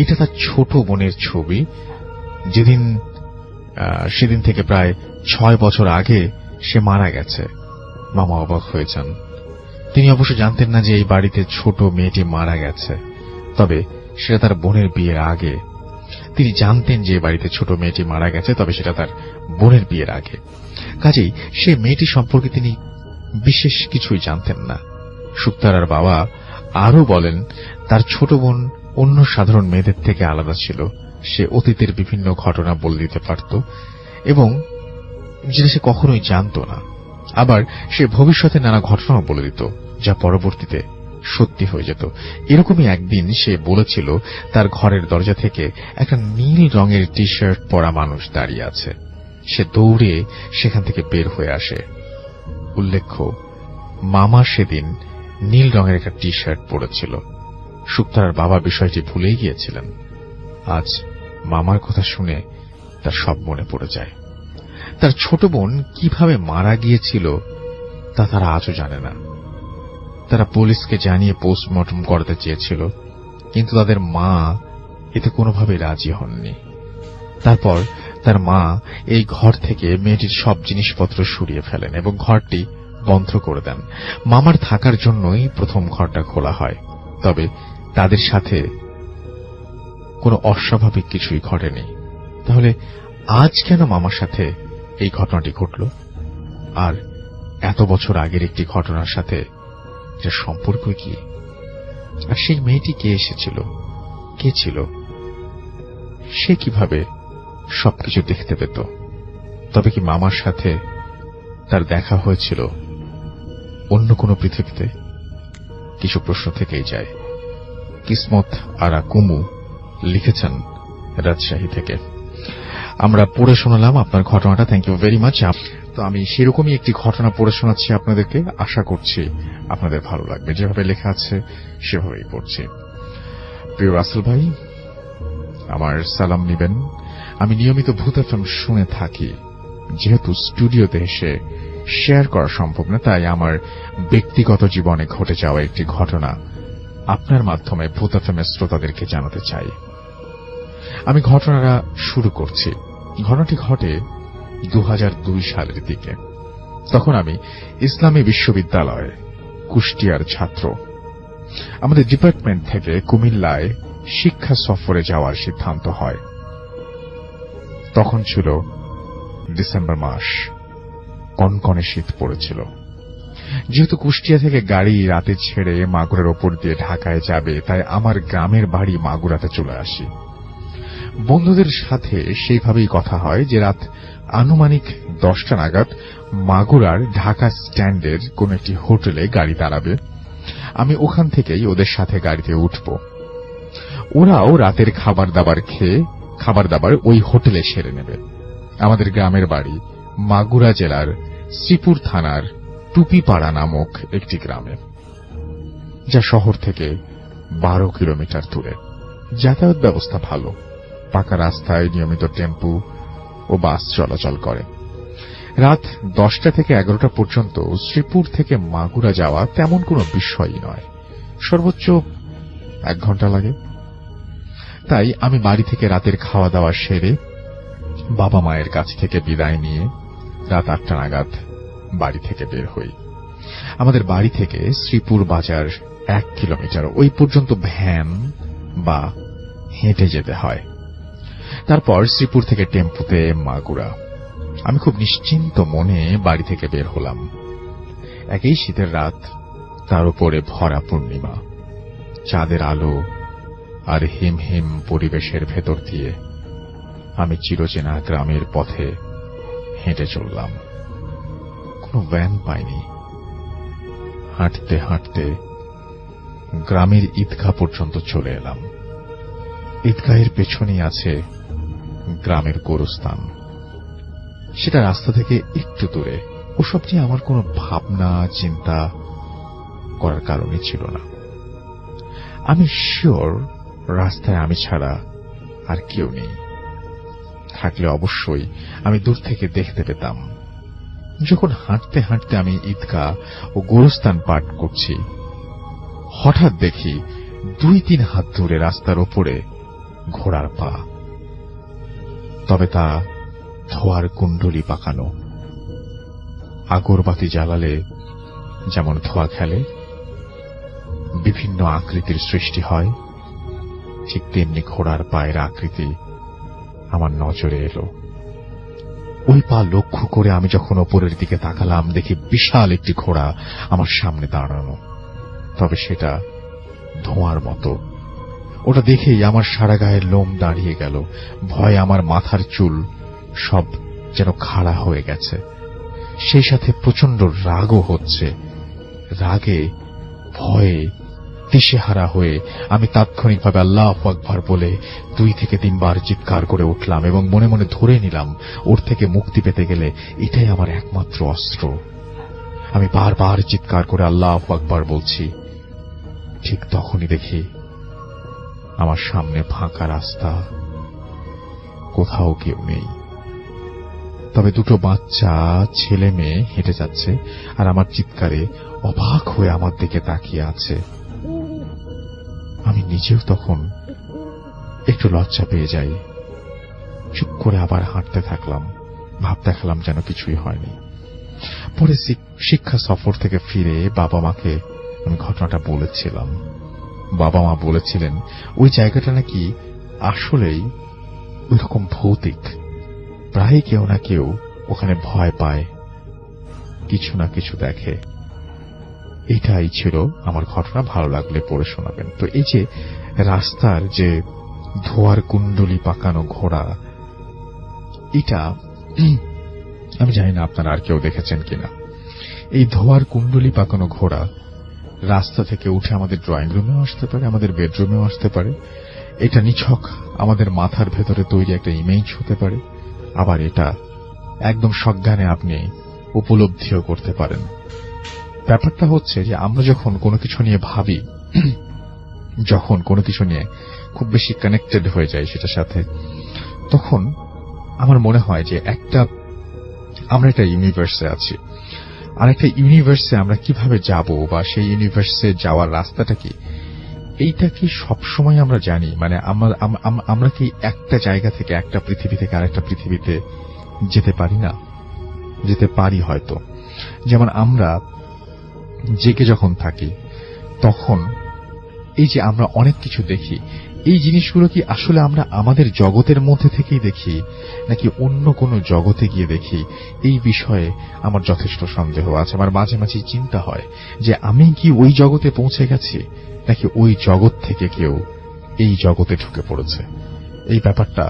এটা তার ছোট বোনের ছবি, সেদিন থেকে প্রায় 6 বছর আগে সে মারা গেছে। মামা অবাক হয়ে যান। তিনি অবশ্য জানতেন না যে এই বাড়িতে ছোট মেয়েটি মারা গেছে, তবে সেটা তার বোনের বিয়ের আগে। তিনি জানতেন যে বাড়িতে ছোট মেয়েটি মারা গেছে, তবে সেটা তার বোনের বিয়ের আগে। কাজেই সে মেয়েটি সম্পর্কে তিনি বিশেষ কিছুই জানতেন না। শুক্তারার বাবা আরো বলেন তার ছোট বোন অন্য সাধারণ মেয়েদের থেকে আলাদা ছিল। সে অতীতের বিভিন্ন ঘটনা বলে দিতে পারত এবং যেটা সে কখনোই জানত না। আবার সে ভবিষ্যতে নানা ঘটনাও বলে দিত যা পরবর্তীতে সত্যি হয়ে যেত। এরকমই একদিন সে বলেছিল তার ঘরের দরজা থেকে একটা নীল রঙের টি শার্ট পরা মানুষ দাঁড়িয়ে আছে। সে দৌড়ে সেখান থেকে বের হয়ে আসে। উল্লেখ্য, মামা সেদিন নীল রঙের একটা টি শার্ট পরেছিল। শুক্তারার বাবা বিষয়টি ভুলেই গিয়েছিলেন। আজ মামার কথা শুনে তার সব মনে পড়ে যায়। তার ছোট বোন কিভাবে মারা গিয়েছিল তা তারা আজও জানে না। তারা পুলিশকে জানিয়ে পোস্টমর্টম করতে চেয়েছিল, কিন্তু তাদের মা এতে কোনোভাবে রাজি হননি। তারপর তার মা এই ঘর থেকে মেয়েটির সব জিনিসপত্র সরিয়ে ফেলেন এবং ঘরটি বন্ধ করে দেন। মামার থাকার জন্যই প্রথম ঘরটা খোলা হয়। তবে তাদের সাথে কোনো অস্বাভাবিক কিছুই ঘটেনি। তাহলে আজ কেন মামার সাথে এই ঘটনাটি ঘটল? আর এত বছর আগের একটি ঘটনার সাথে এর সম্পর্ক কি? আর সেই মেয়েটি কে এসেছিল, কে ছিল? সে কিভাবে সবকিছু দেখতে পেত? তবে কি মামার সাথে তার দেখা হয়েছিল অন্য কোনো পৃথিবীতে? কিছু প্রশ্ন থেকেই যায়। কিসমত আরা কুমু লিখেছেন রাজশাহী থেকে। আমরা পড়ে শোনালাম আপনার ঘটনাটা। Thank you very much. তো আমি সেরকমই একটি ঘটনা পড়ে শোনাচ্ছি আপনাদেরকে। আশা করছি আপনাদের ভালো লাগবে। যেভাবে লেখা আছে সেভাবেই পড়ছি। প্রিয় রাসেল ভাই, আমার সালাম নিবেন। আমি নিয়মিত ভূত এফএম শুনে থাকি। যেহেতু স্টুডিওতে এসে শেয়ার করা সম্ভব না, তাই আমার ব্যক্তিগত জীবনে ঘটে যাওয়া একটি ঘটনা আপনার মাধ্যমে ভূত এফএম এর শ্রোতাদেরকে জানাতে চাই। আমি ঘটনাটা শুরু করছি। ঘটনাটি ঘটে 2002 সালের দিকে। তখন আমি ইসলামী বিশ্ববিদ্যালয়ে কুষ্টিয়ার ছাত্র। আমাদের ডিপার্টমেন্ট থেকে কুমিল্লায় শিক্ষা সফরে যাওয়ার সিদ্ধান্ত হয়। তখন ছিল ডিসেম্বর মাস, কনকনে শীত পড়েছিল। যেহেতু কুষ্টিয়া থেকে গাড়ি রাতে ছেড়ে মাগুরার ওপর দিয়ে ঢাকায় যাবে, তাই আমার গ্রামের বাড়ি মাগুরাতে চলে আসি। বন্ধুদের সাথে সেইভাবেই কথা হয় যে রাত আনুমানিক 10টা নাগাদ মাগুরার ঢাকা স্ট্যান্ডের কোন একটি হোটেলে গাড়ি দাঁড়াবে। আমি ওখান থেকেই ওদের সাথে গাড়িতে উঠব। ওরাও রাতের খাবার দাবার ওই হোটেলে সেরে নেবে। আমাদের গ্রামের বাড়ি মাগুরা জেলার শ্রীপুর থানার টুপিপাড়া নামক একটি গ্রামে, যা শহর থেকে 12 কিলোমিটার দূরে। যাতায়াত ব্যবস্থা ভালো। পাকা রাস্তায় নিয়মিত টেম্পু ও বাস চলাচল করে। রাত 10টা থেকে 11টা পর্যন্ত শ্রীপুর থেকে মাগুরা যাওয়া তেমন কোনো বিষয়ই নয়। সর্বোচ্চ 1 ঘন্টা লাগে। তাই আমি বাড়ি থেকে রাতের খাওয়া দাওয়া সেরে বাবা মায়ের কাছ থেকে বিদায় নিয়ে রাত 8টা নাগাদ বাড়ি থেকে বের হই। আমাদের বাড়ি থেকে শ্রীপুর বাজার 1 কিলোমিটার। ওই পর্যন্ত ভ্যান বা হেঁটে যেতে হয়। তারপর শ্রীপুর থেকে টেম্পুতে মাগুরা। আমি খুব নিশ্চিন্ত মনে বাড়ি থেকে বের হলাম। একই শীতের রাত, তার উপরে ভরা পূর্ণিমা, চাঁদের আলো আর হিম হিম পরিবেশের ভেতর দিয়ে আমি চিরচেনা গ্রামের পথে হেঁটে চললাম। কোনো ভ্যান পাইনি। হাঁটতে হাঁটতে গ্রামের ঈদগাহ পর্যন্ত চলে এলাম। ঈদগাহের পেছনেই আছে গ্রামের গোরস্থান। সেটা রাস্তা থেকে একটু দূরে। ওসব নিয়ে আমার কোনো ভাবনা চিন্তা করার কারণই ছিল না। আমি শিওর রাস্তায় আমি ছাড়া আর কেউ নেই। থাকলে অবশ্যই আমি দূর থেকে দেখতে পেতাম। যখন হাঁটতে হাঁটতে আমি ঈদগাহ ও গোরস্থান পার করছি, হঠাৎ দেখি 2-3 হাত দূরে রাস্তার ওপরে ঘোড়ার পা। তবে তা ধোয়ার কুণ্ডলি পাকানো। আগরবাতি জ্বালালে যেমন ধোয়া খেলে, বিভিন্ন আকৃতির সৃষ্টি হয়, ঠিক তেমনি ঘোড়ার পায়ের আকৃতি আমার নজরে এলো। ওই পা লক্ষ্য করে আমি যখন ওপরের দিকে তাকালাম, দেখি বিশাল একটি ঘোড়া আমার সামনে দাঁড়ানো। তবে সেটা ধোঁয়ার মতো, ওটা দেখেই আমার সারা গায়ের লোম দাঁড়িয়ে গেল। ভয়ে আমার মাথার চুল সব যেন খাড়া হয়ে গেছে। সেই সাথে প্রচন্ড রাগও হচ্ছে। রাগে ভয়ে দিশেহারা হয়ে আমি তাৎক্ষণিকভাবে আল্লাহু আকবার বলে 2 থেকে 3 বার চিৎকার করে উঠলাম এবং মনে মনে ধরে নিলাম ওর থেকে মুক্তি পেতে গেলে এটাই আমার একমাত্র অস্ত্র। আমি বারবার চিৎকার করে আল্লাহু আকবার বলছি। ঠিক তখনই দেখি আমার সামনে ফাঁকা রাস্তা, কোথাও কেউ নেই। তবে 2 বাচ্চা ছেলে মেয়ে হেঁটে যাচ্ছে আর আমার চিৎকারে অবাক হয়ে আমার দিকে তাকিয়ে আছে। আমি নিজেও তখন একটু লজ্জা পেয়ে যাই। চুপ করে আবার হাঁটতে থাকলাম, ভাব দেখালাম যেন কিছুই হয়নি। পরে শিক্ষা সফর থেকে ফিরে বাবা মাকে আমি ঘটনাটা বলেছিলাম। বাবা মা বলেছিলেন ওই জায়গাটা নাকি আসলেই ওইরকম ভৌতিক, প্রায় কেউ না কেউ ওখানে ভয় পায়, কিছু না কিছু দেখে। এটাই ছিল আমার ঘটনা। ভালো লাগলে পড়ে শোনাবেন। তো এই যে রাস্তার যে ধোয়ার কুণ্ডলি পাকানো ঘোড়া, এটা আমি জানি না আপনারা আর কেউ দেখেছেন কিনা। এই ধোয়ার কুণ্ডলি পাকানো ঘোড়া রাস্তা থেকে উঠে আমাদের ড্রয়িং রুমেও আসতে পারে, আমাদের বেডরুমেও আসতে পারে। এটা নিছক আমাদের মাথার ভেতরে তৈরি একটা ইমেজ হতে পারে, আবার এটা একদম সজ্ঞানে আপনি উপলব্ধিও করতে পারেন। ব্যাপারটা হচ্ছে যে আমরা যখন কোনো কিছু নিয়ে ভাবি, যখন কোনো কিছু নিয়ে খুব বেশি কানেক্টেড হয়ে যায় সেটার সাথে, তখন আমার মনে হয় যে আমরা একটা ইউনিভার্সে আছি, আর একটা ইউনিভার্সে আমরা কিভাবে যাব বা সেই ইউনিভার্সে যাওয়ার রাস্তাটা কি, এইটা কি সবসময় আমরা জানি? মানে আমরা কি একটা জায়গা থেকে, একটা পৃথিবী থেকে আরেকটা পৃথিবীতে যেতে পারি না? যেতে পারি হয়তো। যেমন আমরা জেগে যখন থাকি তখন এই যে আমরা অনেক কিছু দেখি, এই জিনিসগুলো কি আসলে আমরা আমাদের জগতের মধ্যে থেকেই দেখি নাকি অন্য কোনো জগতে গিয়ে দেখি? এই বিষয়ে আমার যথেষ্ট সন্দেহ আছে। আমার মাঝে মাঝে চিন্তা হয় যে আমি কি ওই জগতে পৌঁছে গেছি নাকি ওই জগৎ থেকে কেউ এই জগতে ঢুকে পড়েছে। এই ব্যাপারটা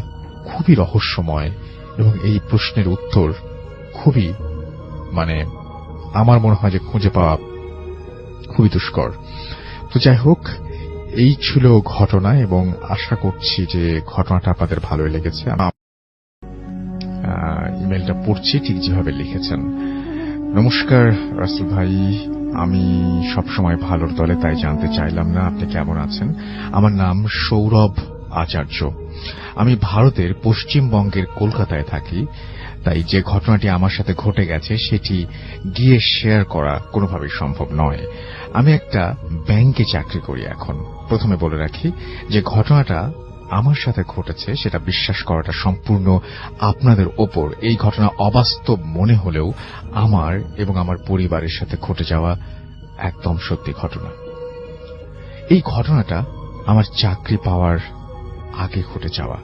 খুবই রহস্যময় এবং এই প্রশ্নের উত্তর খুবই আমার মনে হয় যে খুঁজে পাওয়া খুবই দুষ্কর। তো যাই হোক, এই ছিল ঘটনা এবং আশা করছি যে ঘটনাটা আপনাদের ভালোই লেগেছে। ইমেলটা পড়ছি ঠিক যেভাবে লিখেছেন। নমস্কার রাসেল ভাই, আমি সবসময় ভালোর দলে, তাই জানতে চাইলাম না আপনি কেমন আছেন। আমার নাম সৌরভ আচার্য। আমি ভারতের পশ্চিমবঙ্গের কলকাতায় থাকি, তাই যে ঘটনাটি আমার সাথে ঘটে গেছে সেটি গিয়ে শেয়ার করা কোনোভাবেই সম্ভব নয়। আমি একটা ব্যাংকে চাকরি করি এখন। প্রথমে বলে রাখি যে ঘটনাটা আমার সাথে ঘটেছে সেটা বিশ্বাস করাটা সম্পূর্ণ আপনাদের ওপর। এই ঘটনা অবাস্তব মনে হলেও আমার এবং আমার পরিবারের সাথে ঘটে যাওয়া একদম সত্যি ঘটনা। এই ঘটনাটা আমার চাকরি পাওয়ার আগে ঘটে যাওয়া।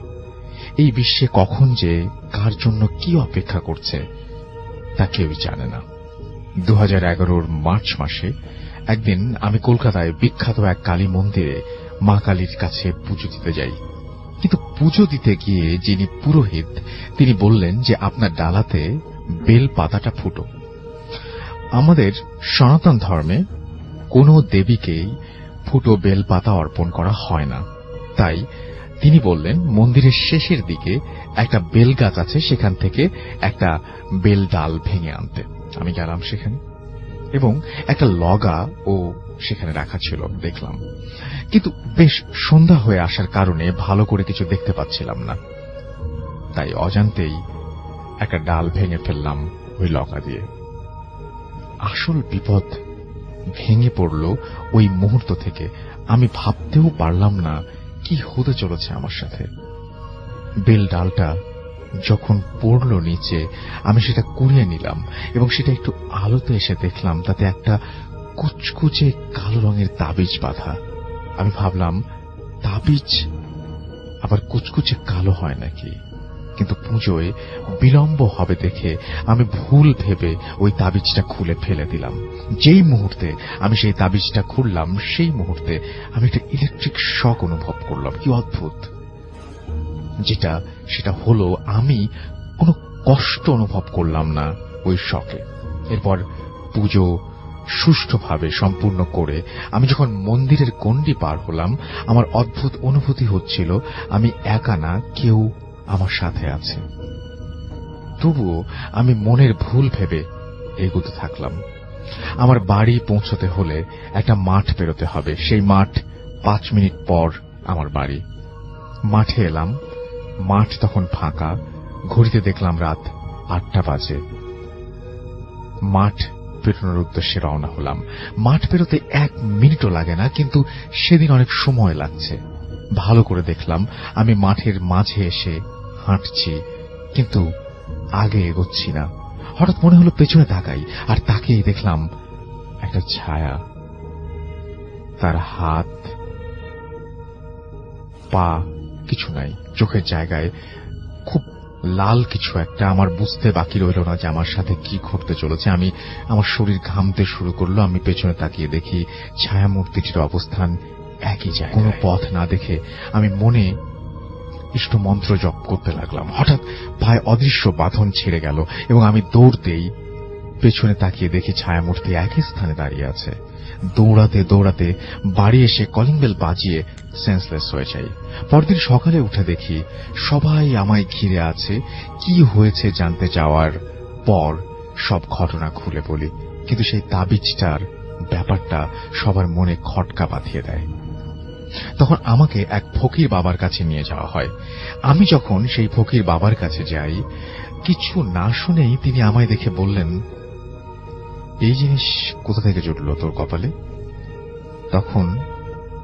এই বিশ্বে কখন যে কার জন্য কি অপেক্ষা করছে তা কেউই জানে না। 2011 মার্চ মাসে একদিন আমি কলকাতায় বিখ্যাত এক কালী মন্দিরে মা কালীর কাছে পুজো দিতে যাই। কিন্তু পুজো দিতে গিয়ে যিনি পুরোহিত তিনি বললেন যে আপনার ডালাতে বেল পাতাটা ফুটো। আমাদের সনাতন ধর্মে কোনো দেবীকেই ফুটো বেল পাতা অর্পণ করা হয় না। তাই তিনি বললেন মন্দিরের শেষের দিকে একটা বেল গাছ আছে, সেখান থেকে একটা বেল ডাল ভেঙে আনতে। আমি গেলাম সেখানে এবং একটা লগা ও সেখানে রাখা ছিল, দেখলাম। কিন্তু বেশ সন্ধ্যা হয়ে আসার কারণে ভালো করে কিছু দেখতে পাচ্ছিলাম না, তাই অজান্তেই একটা ডাল ভেঙে ফেললাম ওই লগা দিয়ে। আসল বিপদ ভেঙে পড়ল ওই মুহূর্ত থেকে। আমি ভাবতেও পারলাম না কি হতে চলেছে আমার সাথে। বেল ডালটা যখন পড়ল নিচে আমি সেটা কুড়িয়ে নিলাম এবং সেটা একটু আলোতে এসে দেখলাম তাতে একটা কুচকুচে কালো রঙের তাবিজ বাঁধা। আমি ভাবলাম তাবিজ আবার কুচকুচে কালো হয় নাকি, কিন্তু পুজোয় বিলম্ব হবে দেখে আমি ভুল ভেবে ওই তাবিজটা খুলে ফেলে দিলাম। যেই মুহূর্তে আমি সেই তাবিজটা খুললাম সেই মুহূর্তে আমি একটা ইলেকট্রিক শক অনুভব করলাম। কি অদ্ভুত! সেটা হলো আমি কোনো কষ্ট অনুভব করলাম না ওই শকে। এরপর পুজো সুষ্ঠুভাবে সম্পূর্ণ করে আমি যখন মন্দিরের গণ্ডি পার হলাম, আমার অদ্ভুত অনুভূতি হচ্ছিল আমি একা না, কেউ আমার সাথে আছে। তবুও আমি মনের ভুল ভেবে এগোতে থাকলাম। আমার বাড়ি পৌঁছতে হলে একটা মাঠ পেরোতে হবে। সেই মাঠ 5 মিনিট পর আমার বাড়ি। মাঠে এলাম, মাঠ তখন ফাঁকা। ঘড়িতে দেখলাম রাত 8টা বাজে। মাঠ পেরোনোর উদ্দেশ্যে রওনা হলাম। মাঠ পেরোতে 1 মিনিটও লাগে না, কিন্তু সেদিন অনেক সময় লাগছে। ভালো করে দেখলাম আমি মাঠের মাঝে এসে হাঁটছি, কিন্তু আগে এগোচ্ছি না। হঠাৎ মনে হলো পেছনে তাকাই, আর তাকিয়ে দেখলাম একটা ছায়া। তার হাত পা কিছু নাই, চোখের জায়গায় খুব লাল কিছু একটা। আমার বুঝতে বাকি রইল না যে আমার সাথে কি ঘটতে চলেছে। আমার শরীর ঘামতে শুরু করলো। আমি পেছনে তাকিয়ে দেখি ছায়ামূর্তিটির অবস্থান একই জায়গায়। কোনো পথ না দেখে আমি মনে ইষ্ট মন্ত্র জপ করতে লাগলাম। হঠাৎ পায়ে অদৃশ্য বাঁধন ছেড়ে গেল এবং আমি দৌড়তেই পেছনে তাকিয়ে দেখি ছায়ামূর্তি একই স্থানে দাঁড়িয়ে আছে। দৌড়াতে দৌড়াতে বাড়ি এসে কলিং বেল বাজিয়ে সেন্সলেস হয়ে যাই। পরদিন সকালে উঠে দেখি সবাই আমায় ঘিরে আছে। কি হয়েছে জানতে যাওয়ার পর সব ঘটনা খুলে বলি, কিন্তু সেই তাবিজটার ব্যাপারটা সবার মনে খটকা বাঁধিয়ে দেয়। তখন আমাকে এক ফকির বাবার কাছে নিয়ে যাওয়া হয়। আমি যখন সেই ফকির বাবার কাছে যাই, কিছু না শুনেই তিনি আমায় দেখে বললেন, এই জিনিস কোথা থেকে জুটল তোর কপালে? তখন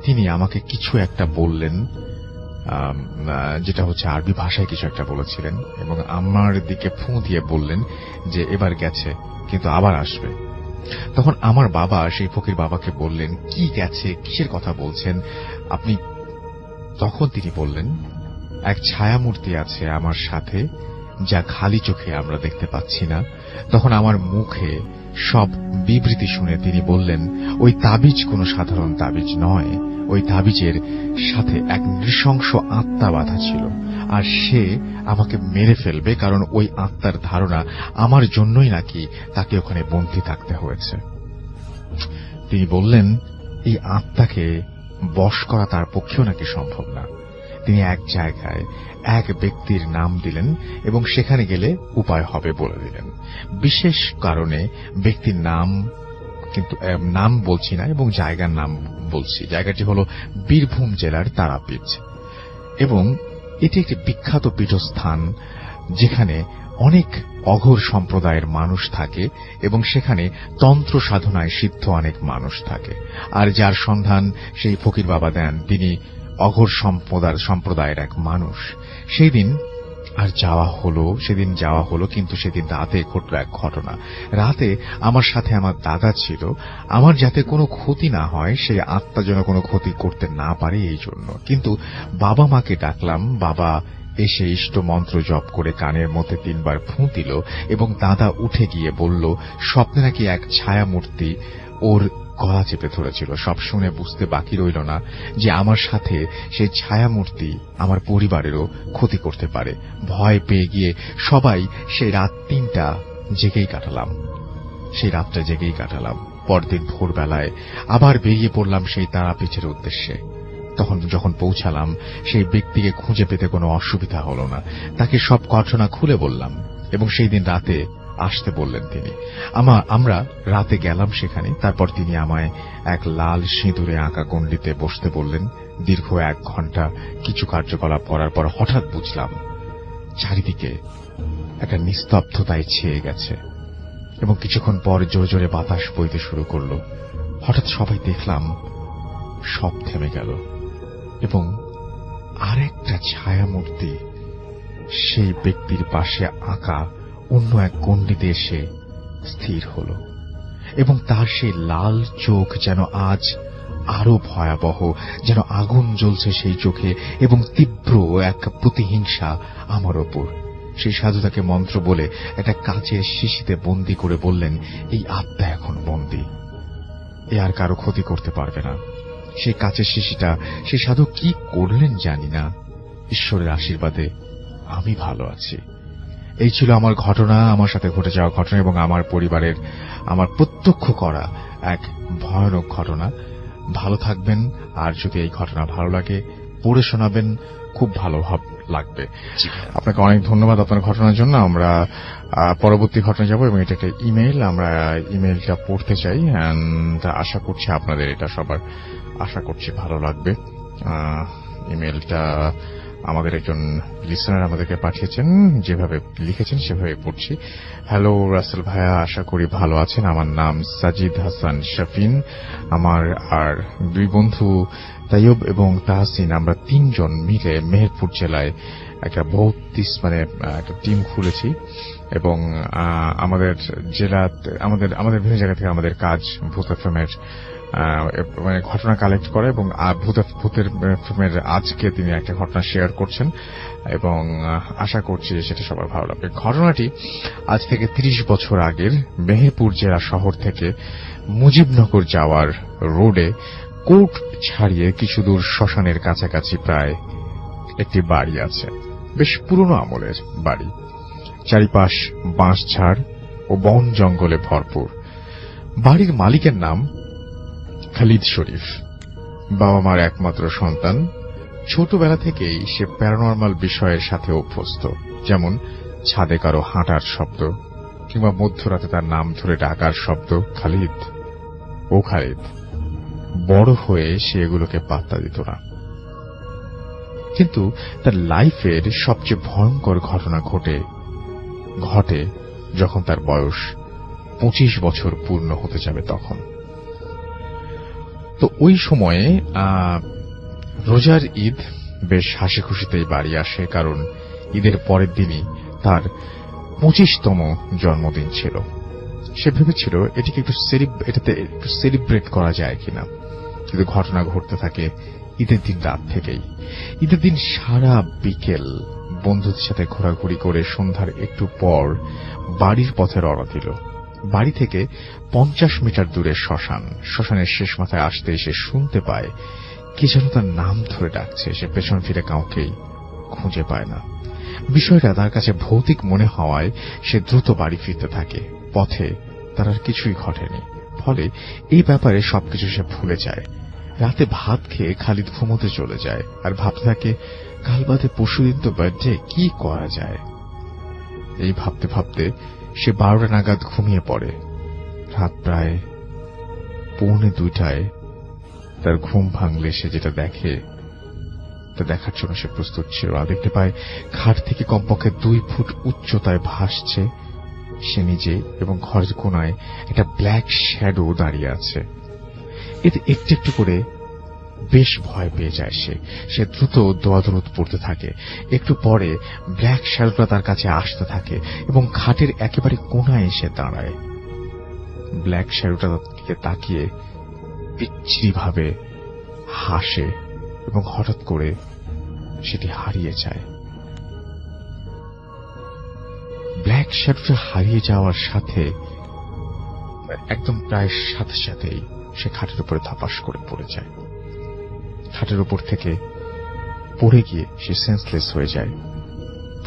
তিনি আমাকে কিছু একটা বললেন, যেটা হচ্ছে আরবি ভাষায় কিছু একটা বলেছিলেন, এবং আমার দিকে ফু দিয়ে বললেন যে এবার গেছে, কিন্তু আবার আসবে। তখন আমার বাবা সেই ফকির বাবাকে বললেন, কি গেছে, কিসের কথা বলছেন আপনি? তখন তিনি বললেন, এক ছায়ামূর্তি আছে আমার সাথে, যা খালি চোখে আমরা দেখতে পাচ্ছি না। তখন আমার মুখে সব বিবৃতি শুনে তিনি বললেন, ওই তাবিজ কোনো সাধারণ তাবিজ নয়। ওই তাবিজের সাথে এক নৃশংস আত্মা বাঁধা ছিল, আর সে আমাকে মেরে ফেলবে, কারণ ওই আত্মার ধারণা আমার জন্যই নাকি তাকে ওখানে বন্দী থাকতে হয়েছে। তিনি বললেন, এই আত্মাকে বশ করা তার পক্ষেও নাকি সম্ভব না। তিনি এক জায়গায় এক ব্যক্তির নাম দিলেন এবং সেখানে গেলে উপায় হবে বলে দিলেন। বিশেষ কারণে ব্যক্তির নাম, কিন্তু নাম বলছি না এবং জায়গার নাম বলছি। জায়গাটি হল বীরভূম জেলার তারাপীঠ, এবং এটি একটি বিখ্যাত পীঠস্থান যেখানে অনেক অঘোর সম্প্রদায়ের মানুষ থাকে এবং সেখানে তন্ত্র সাধনায় সিদ্ধ অনেক মানুষ থাকে। আর যার সন্ধান সেই ফকির বাবা দেন, তিনি অঘোর সম্প্রদায়ের এক মানুষ। সেদিন যাওয়া হলো, কিন্তু সেদিন রাতে ঘটল এক ঘটনা। রাতে আমার সাথে আমার দাদা ছিল। আমার যাতে কোনো ক্ষতি না হয়, সেই আত্মা যেন কোনো ক্ষতি করতে না পারে এই জন্য। কিন্তু বাবা মাকে ডাকলাম। বাবা এসে ইষ্ট মন্ত্র জপ করে কানের মধ্যে 3 বার ফু দিল এবং দাদা উঠে গিয়ে বলল, স্বপ্নে নাকি এক ছায়ামূর্তি ওর গলা চেপে ধরেছিল। সব শুনে বুঝতে বাকি রইল না যে আমার সাথে সেই ছায়ামূর্তি আমার পরিবারেরও ক্ষতি করতে পারে। ভয় পেয়ে গিয়ে সবাই সেই রাত 3টা জেগেই কাটালাম। পরদিন ভোরবেলায় আবার বেরিয়ে পড়লাম সেই তারাপীঠের উদ্দেশ্যে। তখন যখন পৌঁছালাম, সেই ব্যক্তিকে খুঁজে পেতে কোনো অসুবিধা হল না। তাকে সব ঘটনা খুলে বললাম এবং সেই দিন রাতে আসতে বললেন তিনি। আমরা রাতে গেলাম সেখানে। তারপর তিনি আমায় এক লাল সিঁদুরে আঁকা গণ্ডিতে বসতে বললেন। দীর্ঘ 1 ঘন্টা কিছু কার্যকলাপ করার পর হঠাৎ বুঝলাম চারিদিকে একটা নিস্তব্ধতায় ছেয়ে গেছে এবং কিছুক্ষণ পর জোরে জোরে বাতাস বইতে শুরু করল। হঠাৎ সবাই দেখলাম সব থেমে গেল এবং আরেকটা ছায়ামূর্তি সেই ব্যক্তির পাশে আঁকা অন্য এক গণ্ডিতে এসে স্থির হল এবং তার সেই লাল চোখ যেন আজ আরো ভয়াবহ, যেন আগুন জ্বলছে সেই চোখে এবং তীব্র এক প্রতিহিংসা আমার ওপর। সেই সাধু তাকে মন্ত্র বলে একটা কাচের শিশিতে বন্দী করে বললেন, এই আত্মা এখন বন্দী, এ আর কারো ক্ষতি করতে পারবে না। সেই কাচের শিশিটা সেই সাধু কি করলেন জানি না, ঈশ্বরের আশীর্বাদে আমি ভালো আছি। এই ছিল আমার ঘটনা, আমার সাথে ঘটে যাওয়া ঘটনা এবং আমার পরিবারের আমার প্রত্যক্ষ করা এক ভয়ানক ঘটনা। ভালো থাকবেন, আর যদি এই ঘটনা ভালো লাগে পড়ে শোনাবেন, খুব ভালো লাগবে। আপনাকে অনেক ধন্যবাদ আপনার ঘটনার জন্য। আমরা পরবর্তী ঘটনা যাব এবং এটা একটা ইমেইল, আমরা ইমেইলটা পড়তে চাই। আশা করছি আপনাদের এটা সবার আশা করছি ভালো লাগবে। ইমেইলটা আমাদের একজন লিসনার আমাদেরকে পাঠিয়েছেন, যেভাবে লিখেছেন সেভাবে পড়ছি। হ্যালো রাসেল ভাইয়া, আশা করি ভালো আছেন। আমার নাম সাজিদ হাসান শাফিন। আমার আর দুই বন্ধু তাইয়ব এবং তাহসিন, আমরা 3 জন মিলে মেহেরপুর জেলায় একটা বৌদ্ধিস একটা টিম খুলেছি এবং আমাদের জেলাতে আমাদের বিভিন্ন জায়গা থেকে আমাদের কাজ ভূত এফএমের ঘটনা কালেক্ট করে এবং ভূতের ফিল্মের আজকে তিনি একটা ঘটনা শেয়ার করছেন এবং আশা করছি সেটা সবার ভালো লাগবে। ঘটনাটি আজ থেকে 30 বছর আগের মেহেরপুর জেলা শহর থেকে মুজিবনগর যাওয়ার রোডে কোর্ট ছাড়িয়ে কিছু দূর শ্মশানের কাছাকাছি প্রায় একটি বাড়ি আছে। বেশ পুরনো আমলের বাড়ি, চারিপাশ বাঁশঝাড় ও বন জঙ্গলে ভরপুর। বাড়ির মালিকের নাম খালিদ শরীফ, বাবা মার একমাত্র সন্তান। ছোটবেলা থেকেই সে প্যারানরমাল বিষয়ের সাথে অভ্যস্ত, যেমন ছাদে কারো হাঁটার শব্দ কিংবা মধ্যরাতে তার নাম ধরে ডাকার শব্দ, খালিদ ও খালিদ। বড় হয়ে সে এগুলোকে পাত্তা দিত না, কিন্তু তার লাইফের সবচেয়ে ভয়ঙ্কর ঘটনা ঘটে যখন তার বয়স 25 বছর পূর্ণ হতে যাবে তখন। তো ওই সময়ে রোজার ঈদ বেশ হাসি খুশিতেই বাড়ি আসে, কারণ ঈদের পরের দিনই তার 25তম জন্মদিন ছিল। সে ভেবেছিল এটাতে একটু সেলিব্রেট করা যায় কিনা, কিন্তু ঘটনা ঘটতে থাকে ঈদের দিন রাত থেকেই। ঈদের দিন সারা বিকেল বন্ধুদের সাথে ঘোরাঘুরি করে সন্ধ্যার একটু পর বাড়ির পথে রওনা দিল। বাড়ি থেকে 50 মিটার দূরে শ্মশানের শেষ মাথায় আসতেই সে শুনতে পায় কে যেন তার নাম ধরে ডাকছে। সে পেছন ফিরে কাউকেই খুঁজে পায় না। বিষয়টা তার কাছে ভৌতিক মনে হওয়ায় সে দ্রুত বাড়ি ফিরতে থাকে। পথে তার আর কিছুই ঘটেনি, ফলে এই ব্যাপারে সবকিছু সে ভুলে যায়। রাতে ভাত খেয়ে খালিদ ঘুমোতে চলে যায় আর ভাবতে থাকে, কাল বাদে পরশুদিন তো বার্থডে, কি করা যায়। এই ভাবতে ভাবতে সে 12টা নাগাদ ঘুমিয়ে পড়ে। রাত প্রায় 1:45 তার ঘুম ভাঙলে সে যেটা দেখে তা দেখার জন্য সে প্রস্তুত ছিল। আর দেখতে পায় খাট থেকে কমপক্ষে 2 ফুট উচ্চতায় ভাসছে সে নিজে এবং ঘরের কোনায় একটা ব্ল্যাক শ্যাডো দাঁড়িয়ে আছে। এতে একটু একটু করে বেশ ভয় পেয়ে যায় সে দ্রুত দোয়াদরুদ পড়তে থাকে। একটু পরে ব্ল্যাক শ্যাডোটা তার কাছে আসতে থাকে এবং খাটের একেবারে কোনায় এসে দাঁড়ায়। ব্ল্যাক শ্যাডোটা দিকে তাকিয়ে বিচ্ছিরি ভাবে হাসে এবং হঠাৎ করে সেটি হারিয়ে যায়। ব্ল্যাক শ্যাডোটা হারিয়ে যাওয়ার সাথে একদম প্রায় সাথে সাথেই সে খাটের উপরে ধপাস করে পড়ে যায়। খাটের উপর থেকে পড়ে গিয়ে সে সেন্সলেস হয়ে যায়।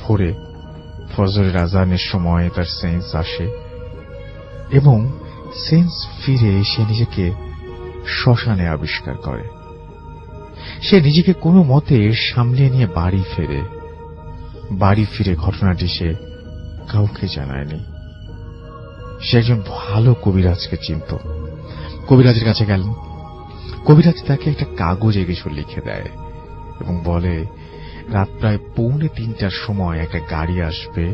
ভোরে ফজরের আজানের সময় তার সেন্স আসে এবং সেন্স ফিরে সে নিজেকে শ্মশানে আবিষ্কার করে। সে নিজেকে কোনো মতে সামলিয়ে নিয়ে বাড়ি ফিরে ঘটনাটি সে কাউকে জানায়নি। সে একজন ভালো কবিরাজকে চিনত। কবিরাজের কাছে গেলেন। কবিরাজ তাকে একটা কাগজে কিছু লিখে দেয় এবং বলে রাত প্রায় 2:45টার সময় একটা গাড়ি আসবে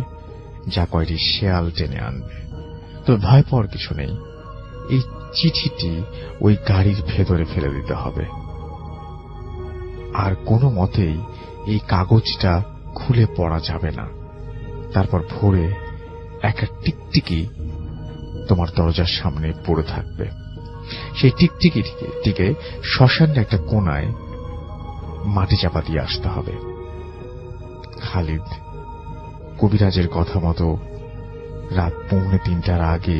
যা কয়টি শেয়াল টেনে আনবে। তো ভয় পাওয়ার কিছু নেই, এই চিঠিটি ওই গাড়ির ভেতরে ফেলে দিতে হবে, আর কোনো মতেই এই কাগজটা খুলে পড়া যাবে না। তারপর ভোরে একটা টিকটিকি তোমার দরজার সামনে পড়ে থাকবে। সেই টিকটিকিটিকে শ্মশানের একটা কোনায় মাটি চাপা দিয়ে আসতে হবে। খালিদ কবিরাজের কথা মতো রাত 2:45 আগে,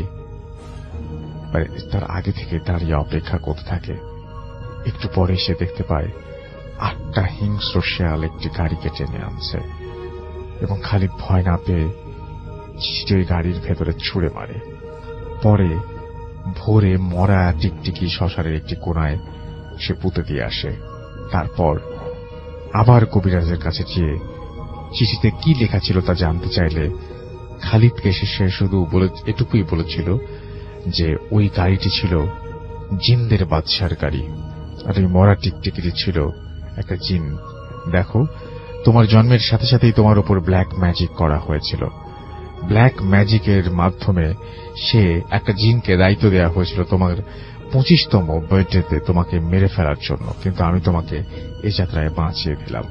তার আগে থেকে দাঁড়িয়ে অপেক্ষা করতে থাকে। একটু পরে সে দেখতে পায় 8টা হিংস্র শেয়াল একটি গাড়িকে টেনে আনছে এবং খালিদ ভয় না পেয়ে চিঠিটি ওই গাড়ির ভেতরে ছুঁড়ে মারে। পরে ভোরে মরা টিকটিকি শ্মশানের একটি কোণায় সে পুঁতে দিয়ে আসে। তারপর আবার কবিরাজের কাছে গিয়ে চিঠিতে কি লেখা ছিল তা জানতে চাইলে খালিদকে সে শুধু এটুকুই বলেছিল যে ওই গাড়িটি ছিল জিনদের বাদশার গাড়ি, আর ওই মরা টিকটিকিটি ছিল একটা জিন। দেখো, তোমার জন্মের সাথে সাথেই তোমার উপর ব্ল্যাক ম্যাজিক করা হয়েছিল। ব্ল্যাক ম্যাজিকের মাধ্যমে সে একটা জিনকে দায়িত্ব দেওয়া হয়েছিল তোমার 25তম বার্থডেতে তোমাকে মেরে ফেলার জন্য, কিন্তু আমি তোমাকে এই যাত্রায় বাঁচিয়ে দিলাম।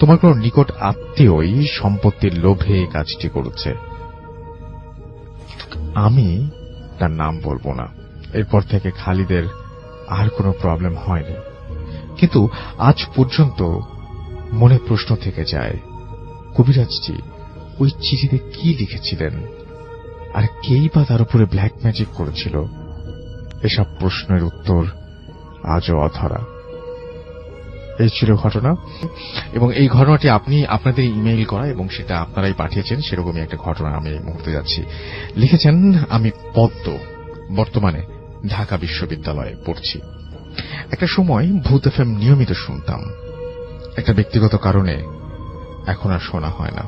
তোমার কোন নিকট আত্মীয়ই সম্পত্তির লোভে এই কাজটি করেছে। আমি তার নাম বলবো না। এরপর থেকে খালিদের আর কোনো প্রবলেম হয়নি, কিন্তু আজ পর্যন্ত মনে প্রশ্ন থেকে যায়, কবিরাজজি ওই চিঠিতে কি লিখেছিলেন, আর কেই বা তার উপরে ব্ল্যাক ম্যাজিক করেছিল? এসব প্রশ্নের উত্তর আজও অধরা। এই ছিল ঘটনা, এবং এই ঘটনাটি আপনি আপনাদের ইমেইল করা এবং সেটা আপনারাই পাঠিয়েছেন, সেরকমই একটা ঘটনা আমি এই মুহূর্তে যাচ্ছি। লিখেছেন, আমি পদ্ম, বর্তমানে ঢাকা বিশ্ববিদ্যালয়ে পড়ছি। একটা সময় ভূত এফএম নিয়মিত শুনতাম। একটা ব্যক্তিগত কারণে এখন আর শোনা হয় না,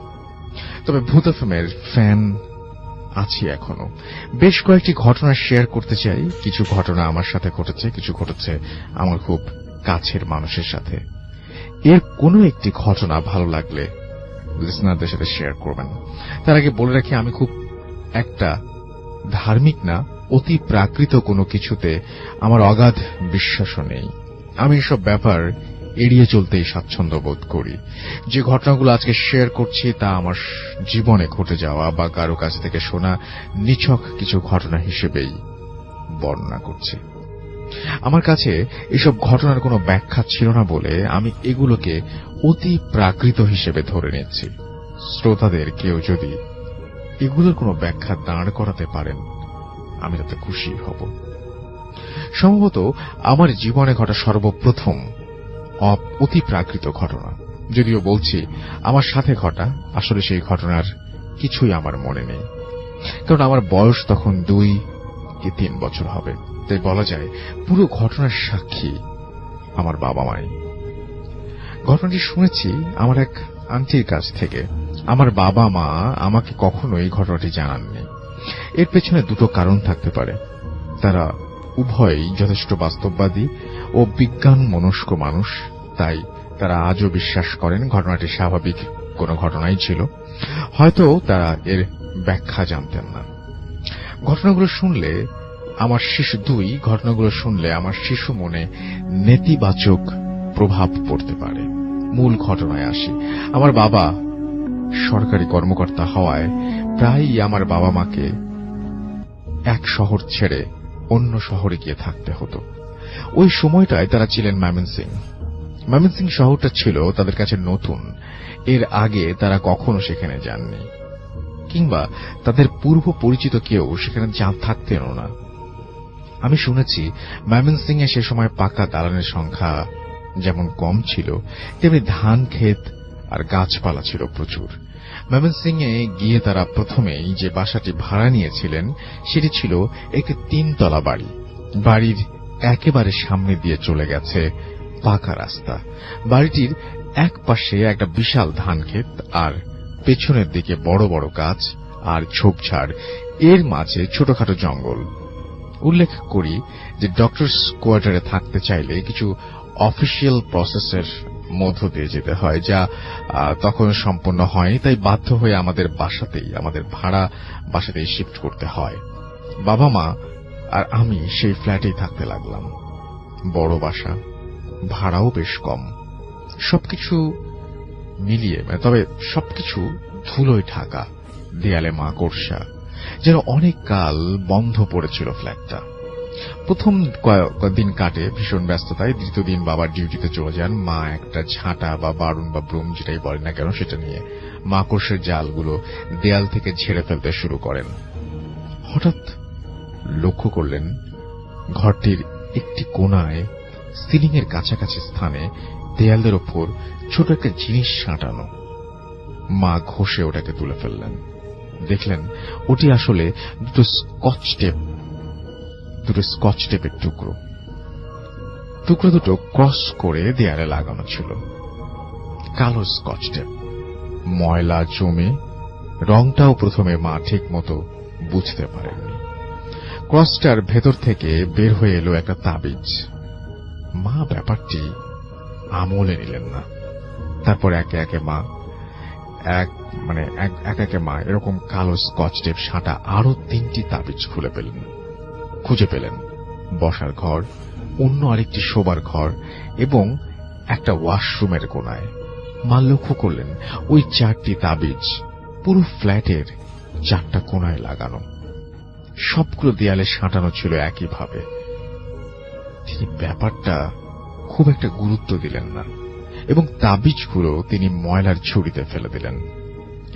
তবে ভূত এফএম এর ফ্যান আছি এখনো। বেশ কয়েকটি ঘটনা শেয়ার করতে চাই। কিছু ঘটনা আমার সাথে ঘটেছে, কিছু ঘটেছে আমার খুব কাছের মানুষের সাথে। এর কোনো একটি ঘটনা ভালো লাগলে লিসনারদের সাথে শেয়ার করবেন। তার আগে বলে রাখি, আমি খুব একটা ধার্মিক না, অতি প্রাকৃত কোনো কিছুতে আমার অগাধ বিশ্বাসও নেই। আমি এসব ব্যাপার এড়িয়ে চলতেই স্বাচ্ছন্দ্য বোধ করি। যে ঘটনাগুলো আজকে শেয়ার করছি তা আমার জীবনে ঘটে যাওয়া বা কারো কাছ থেকে শোনা নিছক কিছু ঘটনা হিসেবেই বর্ণনা করছি। আমার কাছে এসব ঘটনার কোনো ব্যাখ্যা ছিল না বলে আমি এগুলোকে অতি প্রাকৃত হিসেবে ধরে নিচ্ছি। শ্রোতাদের কেউ যদি এগুলোর কোনো ব্যাখ্যা দাঁড় করাতে পারেন, আমি তাতে খুশি হব। সম্ভবত আমার জীবনে ঘটা সর্বপ্রথম অতি প্রাকৃত ঘটনা, যদিও বলছি আমার সাথে ঘটা, আসলে সেই ঘটনার কিছুই আমার মনে নেই, কারণ আমার বয়স তখন 2 কি 3 বছর হবে। তাই বলা যায় পুরো ঘটনার সাক্ষী আমার বাবা মাই। ঘটনাটি শুনেছি আমার এক আন্টির কাছ থেকে। আমার বাবা মা আমাকে কখনোই ঘটনাটি জানাননি। এর পেছনে দুটো কারণ থাকতে পারে। তারা উভয়ই যথেষ্ট বাস্তববাদী ও বিজ্ঞান মনস্ক মানুষ, তাই তারা আজও বিশ্বাস করেন ঘটনাটি স্বাভাবিক কোনো ঘটনাই ছিল। হয়তো তারা এর ব্যাখ্যা জানতেন না। ঘটনাগুলো শুনলে আমার শিশু মনে নেতিবাচক প্রভাব পড়তে পারে। মূল ঘটনায় আসি। আমার বাবা সরকারি কর্মকর্তা হওয়ায় প্রায়ই আমার বাবা মাকে এক শহর ছেড়ে অন্য শহরে গিয়ে থাকতে হতো। ওই সময়টায় তারা ছিলেন ময়মনসিং শহরটা ছিল তাদের কাছে নতুন। এর আগে তারা কখনো সেখানে যাননি, কিংবা তাদের পূর্ব পরিচিত কেউ সেখানে থাকতেনও না। আমি শুনেছি ময়মনসিং এ সে সময় পাকা দালানের সংখ্যা যেমন কম ছিল, তেমনি ধান ক্ষেত আর গাছপালা ছিল প্রচুর। ময়মনসিং এ গিয়ে তারা প্রথমেই যে বাসাটি ভাড়া নিয়েছিলেন সেটি ছিল একটি 3 তলা বাড়ি। বাড়ির একেবারে সামনে দিয়ে চলে গেছে পাকা রাস্তা। বাড়িটির এক পাশে একটা বিশাল ধান ক্ষেত, আর পেছনের দিকে বড় বড় গাছ আর ঝোপঝাড়, এর মাঝে ছোটখাটো জঙ্গল। উল্লেখ করি যে ডক্টরস কোয়ার্টারে থাকতে চাইলে কিছু অফিসিয়াল প্রসেসের মধ্য দিয়ে যেতে হয়, যা তখন সম্পন্ন হয়নি। তাই বাধ্য হয়ে আমাদের ভাড়া বাসাতেই শিফট করতে হয়। বাবা মা আর আমি সেই ফ্ল্যাটেই থাকতে লাগলাম। বড় বাসা, ভাড়াও বেশ কম, সবকিছু মিলিয়ে, তবে সবকিছু ধুলোয় ঢাকা, দেয়ালে মাকড়সা, যেন অনেক কাল বন্ধ পড়েছিল ফ্ল্যাটটা। প্রথম কয়েকদিন কাটে ভীষণ ব্যস্ততায়। দ্বিতীয় দিন বাবার ডিউটিতে চলে যান। মা একটা ঝাঁটা বা বারুন বা ব্রুম যেটাই বলেন না কেন সেটা নিয়ে মাকড়সের জালগুলো দেয়াল থেকে ঝেড়ে ফেলতে শুরু করেন। হঠাৎ লক্ষ্য করলেন ঘরটির একটি কোণায় সিলিং এর কাছাকাছি স্থানে দেয়ালের ওপর ছোট একটা জিনিস সাঁটানো। মা ঘষে ওটাকে তুলে ফেললেন। দেখলেন ওটি আসলে দুটো স্কচ টেপের টুকরো দুটো ক্রস করে দেয়ালে লাগানো ছিল। কালো স্কচ টেপ, ময়লা জমে রংটাও প্রথমে মা ঠিক মতো বুঝতে পারেননি। ক্রসটার ভেতর থেকে বের হয়ে এলো একটা তাবিজ। মা ব্যাপারটি আমলে নিলেন না। তারপর একে একে মা এরকম কালো স্কচ টেপ সাঁটা আরো 3টি তাবিজ খুঁজে পেলেন। বসার ঘর, অন্য আরেকটি শোবার ঘর এবং একটা ওয়াশরুমের কোণায়। মা লক্ষ্য করলেন ওই 4টি তাবিজ পুরো ফ্ল্যাটের 4টা কোণায় লাগানো। সবগুলো দেয়ালে সাঁটানো ছিল একইভাবে। তিনি ব্যাপারটা খুব একটা গুরুত্ব দিলেন না এবং তাবিজগুলো তিনি ময়লার ঝুড়িতে ফেলে দিলেন।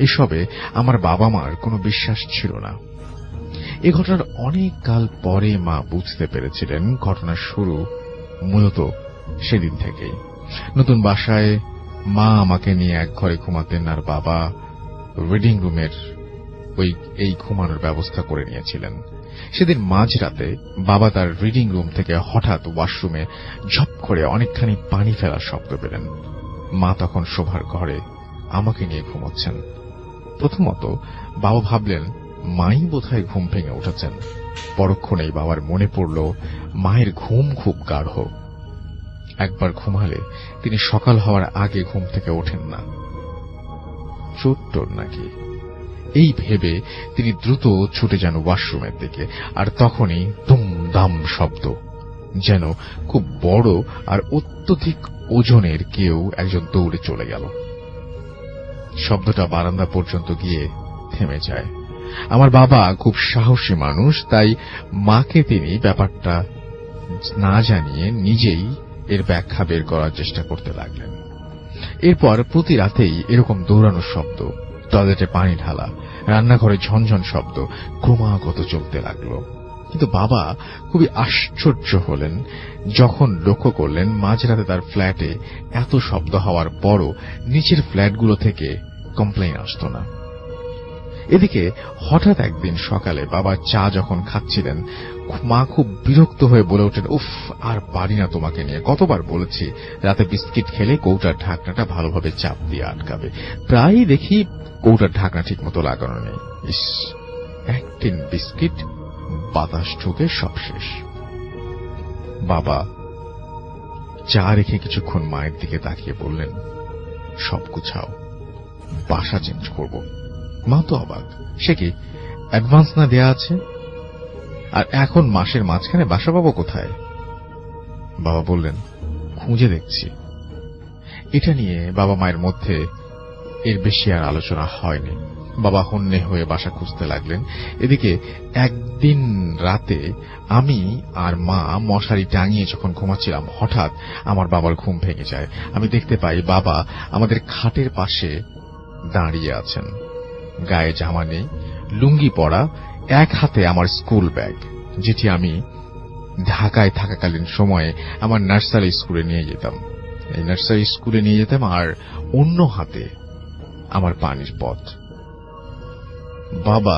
এসবে আমার বাবা মার কোনো বিশ্বাস ছিল না। এ ঘটনার অনেক কাল পরে মা বুঝতে পেরেছিলেন ঘটনার শুরু মূলত সেদিন থেকেই। নতুন বাসায় মা আমাকে নিয়ে এক ঘরে ঘুমাতেন আর বাবা রিডিং রুমের এই ঘুমানোর ব্যবস্থা করে নিয়েছিলেন। সেদিন মাঝরাতে বাবা তার রিডিং রুম থেকে হঠাৎ ওয়াশরুমে ঝপ করে অনেকখানি পানি ফেলার শব্দ পেলেন। মা তখন শোবার ঘরে আমাকে নিয়ে ঘুমোচ্ছেন। প্রথমত বাবা ভাবলেন মাই বোধহয় ঘুম ভেঙে উঠেছেন। পরক্ষণেই বাবার মনে পড়ল মায়ের ঘুম খুব গাঢ়। একবার ঘুমালে তিনি সকাল হওয়ার আগে ঘুম থেকে ওঠেন না। চোট নাকি এই ভেবে তিনি দ্রুত ছুটে যান ওয়াশরুমের দিকে। আর তখনই দুমদাম শব্দ, যেন খুব বড় আর অত্যধিক ওজনের কেউ একজন দৌড়ে চলে গেল। শব্দটা বারান্দা পর্যন্ত গিয়ে থেমে যায়। আমার বাবা খুব সাহসী মানুষ, তাই মাকে তিনি ব্যাপারটা না জানিয়ে নিজেই এর ব্যাখ্যা বের করার চেষ্টা করতে লাগলেন। এরপর প্রতি রাতেই এরকম দৌড়ানোর শব্দ, টয়লেটে পানি ঢালা, রান্নাঘরে ঝনঝন শব্দ ক্রমাগত চলতে লাগলো। কিন্তু বাবা খুবই আশ্চর্য হলেন যখন লক্ষ্য করলেন মাঝরাতে তার ফ্ল্যাটে এত শব্দ হওয়ার পরও নিচের ফ্ল্যাটগুলো থেকে কমপ্লেইন আসত না। এদিকে হঠাৎ একদিন সকালে বাবা চা যখন খাচ্ছিলেন, মা খুব বিরক্ত হয়ে বলে ওঠেন, উফ, আর পারি না তোমাকে নিয়ে। কতবার বলেছি রাতে বিস্কিট খেলে কৌটার ঢাকনাটা ভালোভাবে চাপ দিয়ে আটকাবে। প্রায়ই দেখি কৌটার ঢাকনা ঠিক মতো লাগানো নেই। ইস, 1 টিন বিস্কিট, বাতাস ঢুকে সব শেষ। বাবা চা রেখে কিছুক্ষণ মায়ের দিকে তাকিয়ে বললেন, সব গুছাও, বাসা চেঞ্জ করব। মা তো অবাক, সে কি অ্যাডভান্স না দেয়া আছে? আর এখন মাসের মাঝখানে বাসা পাবো কোথায়? বাবা বললেন, খুঁজে দেখছি। এটা নিয়ে বাবা মায়ের মধ্যে এর বেশি আর আলোচনা হয়নি। বাবা হন্যে হয়ে বাসা খুঁজতে লাগলেন। এদিকে একদিন রাতে আমি আর মা মশারি টাঙিয়ে যখন ঘুমাচ্ছিলাম, হঠাৎ আমার বাবার ঘুম ভেঙে যায়। আমি দেখতে পাই বাবা আমাদের খাটের পাশে দাঁড়িয়ে আছেন। গায়ে জামা নেই, লুঙ্গি পরা, এক হাতে আমার স্কুল ব্যাগ, যেটি আমি ঢাকায় থাকাকালীন সময়ে আমার নার্সারি স্কুলে নিয়ে যেতাম। এই নার্সারি স্কুলে নিয়ে যেতাম, আর অন্য হাতে আমার পানির পথ। বাবা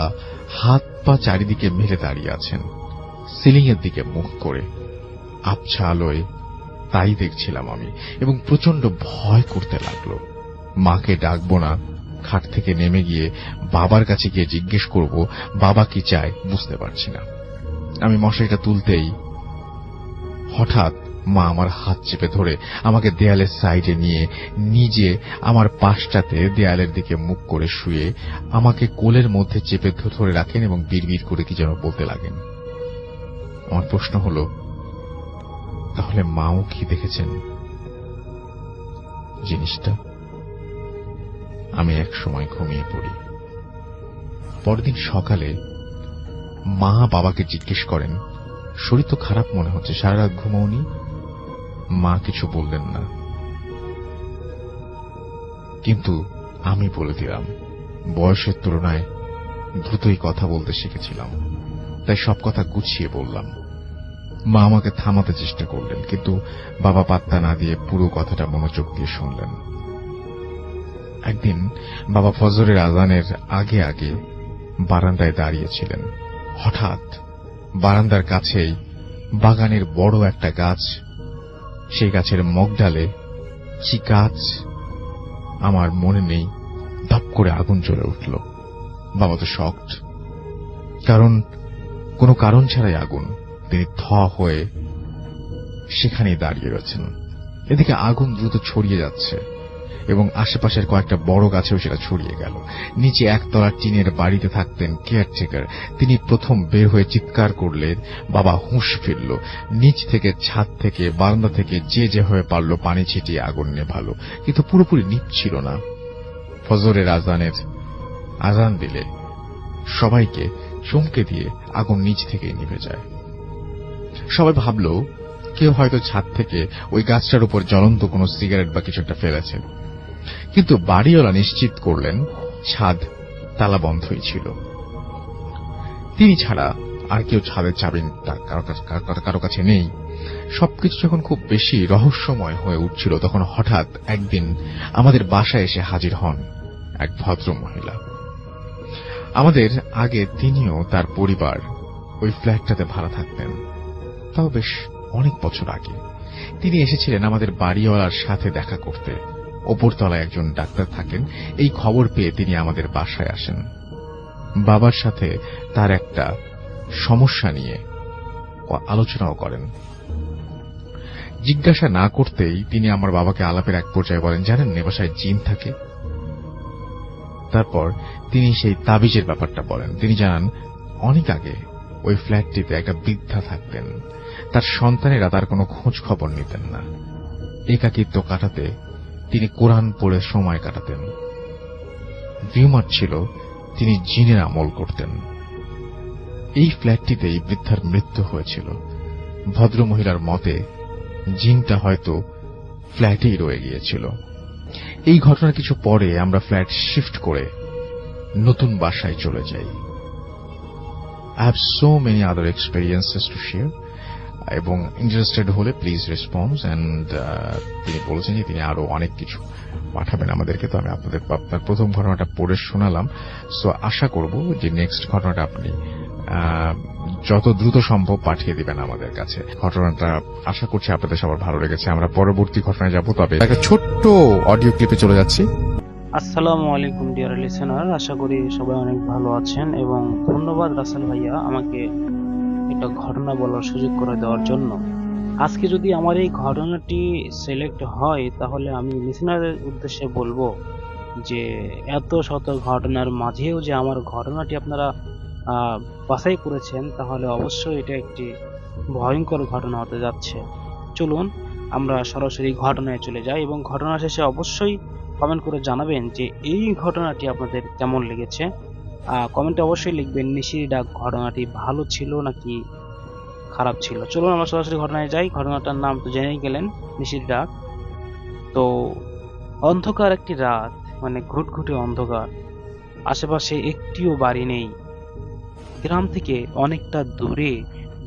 হাত পা চারিদিকে মেলে দাঁড়িয়ে আছেন, সিলিং এর দিকে মুখ করে। আবছা আলোয় তাই দেখছিলাম আমি, এবং প্রচন্ড ভয় করতে লাগলো। মাকে ডাকবো না, খাট থেকে নেমে গিয়ে বাবার কাছে গিয়ে জিজ্ঞেস করব বাবা কি চায়, বুঝতে পারছি না। আমি মশারিটা তুলতেই হঠাৎ মা আমার হাত চেপে ধরে আমাকে দেয়ালের সাইডে নিয়ে নিজে আমার পাশটাতে দেয়ালের দিকে মুখ করে শুয়ে আমাকে কোলের মধ্যে চেপে ধরে রাখেন এবং বিড়বিড় করে কি যেন বলতে লাগেন। আমার প্রশ্ন হল, তাহলে মাও কি দেখেছেন জিনিসটা? আমি এক সময় ঘুমিয়ে পড়ি। পরদিন সকালে মা বাবাকে জিজ্ঞেস করেন, শরীর তো খারাপ মনে হচ্ছে, সারা রাত ঘুমাওনি? মা কিছু বললেন না, কিন্তু আমি বলে দিলাম। বয়সের তুলনায় দ্রুতই কথা বলতে শিখেছিলাম, তাই সব কথা গুছিয়ে বললাম। মা আমাকে থামাতে চেষ্টা করলেন, কিন্তু বাবা পাত্তা না দিয়ে পুরো কথাটা মনোযোগ দিয়ে শুনলেন। একদিন বাবা ফজরের আজানের আগে আগে বারান্দায় দাঁড়িয়েছিলেন। হঠাৎ বারান্দার কাছেই বাগানের বড় একটা গাছ, সেই গাছের মগডালে কি গাছ আমার মনে নেই, ধাপ করে আগুন জ্বলে উঠল। বাবা তো শকড, কারণ কোনো কারণ ছাড়াই আগুন। তিনি থ হয়ে সেখানেই দাঁড়িয়ে রয়েছেন। এদিকে আগুন দ্রুত ছড়িয়ে যাচ্ছে এবং আশেপাশের কয়েকটা বড় গাছেও সেটা ছড়িয়ে গেল। নিচে একতলা টিনের বাড়িতে থাকতেন কেয়ারটেকার। তিনি প্রথম বের হয়ে চিৎকার করলেন। বাবা হুঁশ ফিরল। নিচ থেকে, ছাদ থেকে, বারান্দা থেকে যে যেভাবে পারল পানি ছিটিয়ে আগুন নেভালো, কিন্তু পুরোপুরি নিভছিল না। ফজরের আজান দিলে সবাইকে চমকে দিয়ে আগুন নিচ থেকেই নিভে যায়। সবাই ভাবল কেউ হয়তো ছাদ থেকে ওই গাছটার উপর জ্বলন্ত কোনো সিগারেট বা কিছু একটা ফেলেছে, কিন্তু বাড়িওয়ালা নিশ্চিত করলেন ছাদ তালা বন্ধই ছিল। তিনি ছাড়া আর কেউ ছাদের চাবি কারো কাছে নেই। সবকিছু যখন খুব বেশি রহস্যময় হয়ে উঠছিল, তখন হঠাৎ একদিন আমাদের বাসায় এসে হাজির হন এক ভদ্র মহিলা। আমাদের আগে তিনিও তার পরিবার ওই ফ্ল্যাটটাতে ভাড়া থাকতেন, তাও বেশ অনেক বছর আগে। তিনি এসেছিলেন আমাদের বাড়িওয়ালার সাথে দেখা করতে। ওপরতলায় একজন ডাক্তার থাকেন। এই খবর পেয়ে তিনি আমাদের বাসায় আসেন। বাবার সাথে তার একটা সমস্যা নিয়ে আলোচনাও করেন। জিজ্ঞাসা না করতেই তিনি আমার বাবাকে আলাপের এক পর্যায়ে বলেন, জানেন এ বাসায় জিন থাকে। তারপর তিনি সেই তাবিজের ব্যাপারটা বলেন। তিনি জানান অনেক আগে ওই ফ্ল্যাটটিতে একটা বৃদ্ধা থাকতেন। তার সন্তানেরা তার কোনো খোঁজ খবর নিতেন না। একাকিত্ব কাটাতে তিনি কোরআন পড়ে সময় কাটাতেন। রিউমার ছিল, তিনি জিনের আমল করতেন। এই ফ্ল্যাটটিতেই বৃদ্ধার মৃত্যু হয়েছিল। ভদ্রমহিলার মতে জিনটা হয়তো ফ্ল্যাটেই রয়ে গিয়েছিল। এই ঘটনার কিছু পরে আমরা ফ্ল্যাট শিফট করে নতুন বাসায় চলে যাই। I have so many other experiences to share, এবং ইন্টারেস্টেড হলে প্লিজ রেসপন্স। এন্ড তিনি বলেছেন যে তিনি আরো অনেক কিছু পাঠাবেন আমাদেরকে। তো আমি আপনার প্রথম ঘটনাটা পড়ে শোনালাম। সো আশা করব যে নেক্সট ঘটনাটা আপনি যত দ্রুত সম্ভব পাঠিয়ে দিবেন আমাদের কাছে। ঘটনাটা আশা করছি আপনাদের সবার ভালো লেগেছে। আমরা পরবর্তী ঘটনায় যাব, তবে একটা ছোট্ট অডিও ক্লিপে চলে যাচ্ছি। আসসালামু আলাইকুম ডিয়ার লিসেনার, আশা করি সবাই অনেক ভালো আছেন এবং ধন্যবাদ রাসেল ভাইয়া আমাকে একটা ঘটনা বলার সুযোগ করে দেওয়ার জন্য। আজকে যদি আমার এই ঘটনাটি সিলেক্ট হয়, তাহলে আমি লিসেনারের উদ্দেশ্যে বলবো যে এত শত ঘটনার মাঝেও যে আমার ঘটনাটি আপনারা বাছাই করেছেন, তাহলে অবশ্যই এটা একটি ভয়ঙ্কর ঘটনা হতে যাচ্ছে। চলুন আমরা সরাসরি ঘটনায় চলে যাই এবং ঘটনা শেষে অবশ্যই কমেন্ট করে জানাবেন যে এই ঘটনাটি আপনাদের কেমন লেগেছে। কমেন্টে অবশ্যই লিখবেন নিশির ডাক ঘটনাটি ভালো ছিল নাকি খারাপ ছিল। চলুন আমরা সরাসরি ঘটনায় যাই। ঘটনাটার নাম তো জেনেই গেলেন, নিশির ডাক। তো অন্ধকার একটি রাত, মানে ঘুটঘুটে অন্ধকার, আশেপাশে একটিও বাড়ি নেই। গ্রাম থেকে অনেকটা দূরে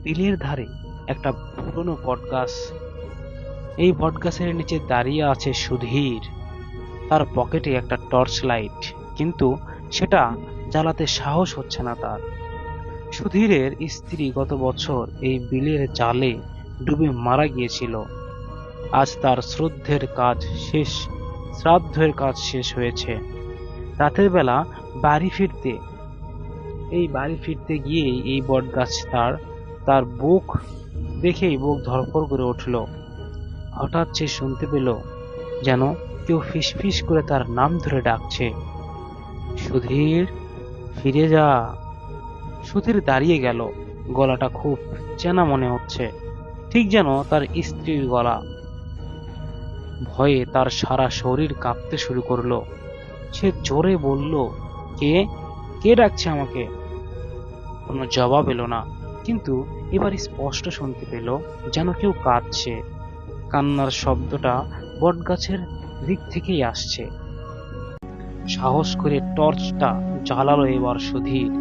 বিলের ধারে একটা পুরনো বটগাছ। এই বটগাছের নিচে দাঁড়িয়ে আছে সুধীর। তার পকেটে একটা টর্চ লাইট, কিন্তু সেটা জ্বালাতে সাহস হচ্ছে না তার। সুধীরের স্ত্রী গত বছর এই বিলের জালে ডুবে মারা গিয়েছিল। আজ তার শ্রাদ্ধের কাজ শেষ হয়েছে। রাতের বেলা বাড়ি ফিরতে গিয়ে এই বটগাছ তার বুক দেখেই বুক ধড়ফড় করে উঠল। হঠাৎ সে শুনতে পেল যেন কেউ ফিসফিস করে তার নাম ধরে ডাকছে, সুধীর ফিরে যা। সুধীর দাঁড়িয়ে গেল। গলাটা খুব চেনা মনে হচ্ছে, ঠিক যেন তার স্ত্রীর গলা। ভয়ে তার সারা শরীর কাঁপতে শুরু করলো। সে জোরে বলল, কে কে ডাকছে আমাকে? কোনো জবাব এলো না, কিন্তু এবার স্পষ্ট শুনতে পেল যেন কেউ কাঁদছে। কান্নার শব্দটা বটগাছের দিক থেকেই আসছে। সাহস করে টর্চটা জ্বালালো এবার সুধীর।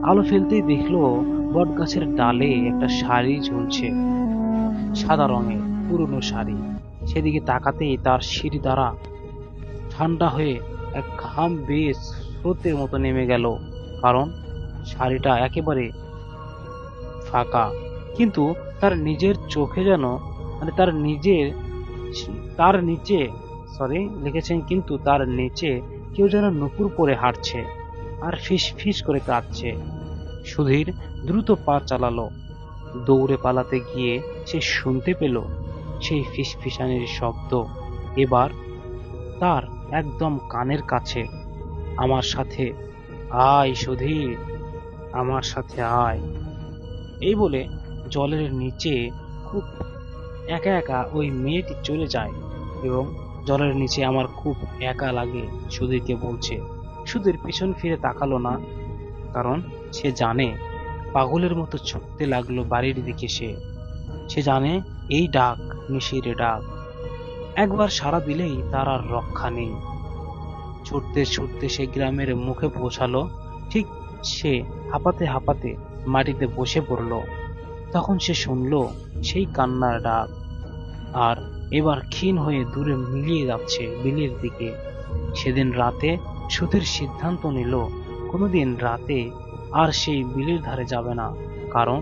আলো ফেলতেই দেখলো বটগাছের ডালে একটা শাড়ি ঝুলছে, সাদা রঙের পুরনো শাড়ি। সেদিকে তাকাতেই তার শির দ্বারা ঠান্ডা হয়ে এক ঘাম বেয়ে স্রোতের মতো নেমে গেল। কারণ শাড়িটা একেবারে ফাঁকা, কিন্তু তার নিজের চোখে যেন তার নিচে লিখেছেন, কিন্তু তার নিচে কেউ যেন নুপুর পরে হাঁটছে আর ফিস ফিস করে কাঁদছে। সুধীর দ্রুত পা চালালো। দৌড়ে পালাতে গিয়ে সে শুনতে পেল সেই ফিসফিসানির শব্দ এবার তার একদম কানের কাছে। আমার সাথে আয় সুধীর, আমার সাথে আয়। এই বলে জলের নিচে খুব একা একা ওই মেয়েটি চলে যায় এবং জলের নিচে আমার খুব একা লাগে সুধীরকে বলছে। সুধীর পিছন ফিরে তাকালো না, কারণ সে জানে পাগলের মতো ছুটতে লাগলো বাড়ির দিকে। সে জানে এই ডাক নিশির ডাক, একবার সাড়া দিলেই তার আর রক্ষা নেই। ছুটতে ছুটতে সে গ্রামের মুখে পৌঁছালো। ঠিক সে হাঁপাতে হাঁপাতে মাটিতে বসে পড়ল, তখন সে শুনল সেই কান্নার ডাক, আর এবার ক্ষীণ হয়ে দূরে মিলিয়ে যাচ্ছে বিলের দিকে। সেদিন রাতে সুধীর সিদ্ধান্ত নিল কোনোদিন রাতে আর সেই বিলের ধারে যাবে না, কারণ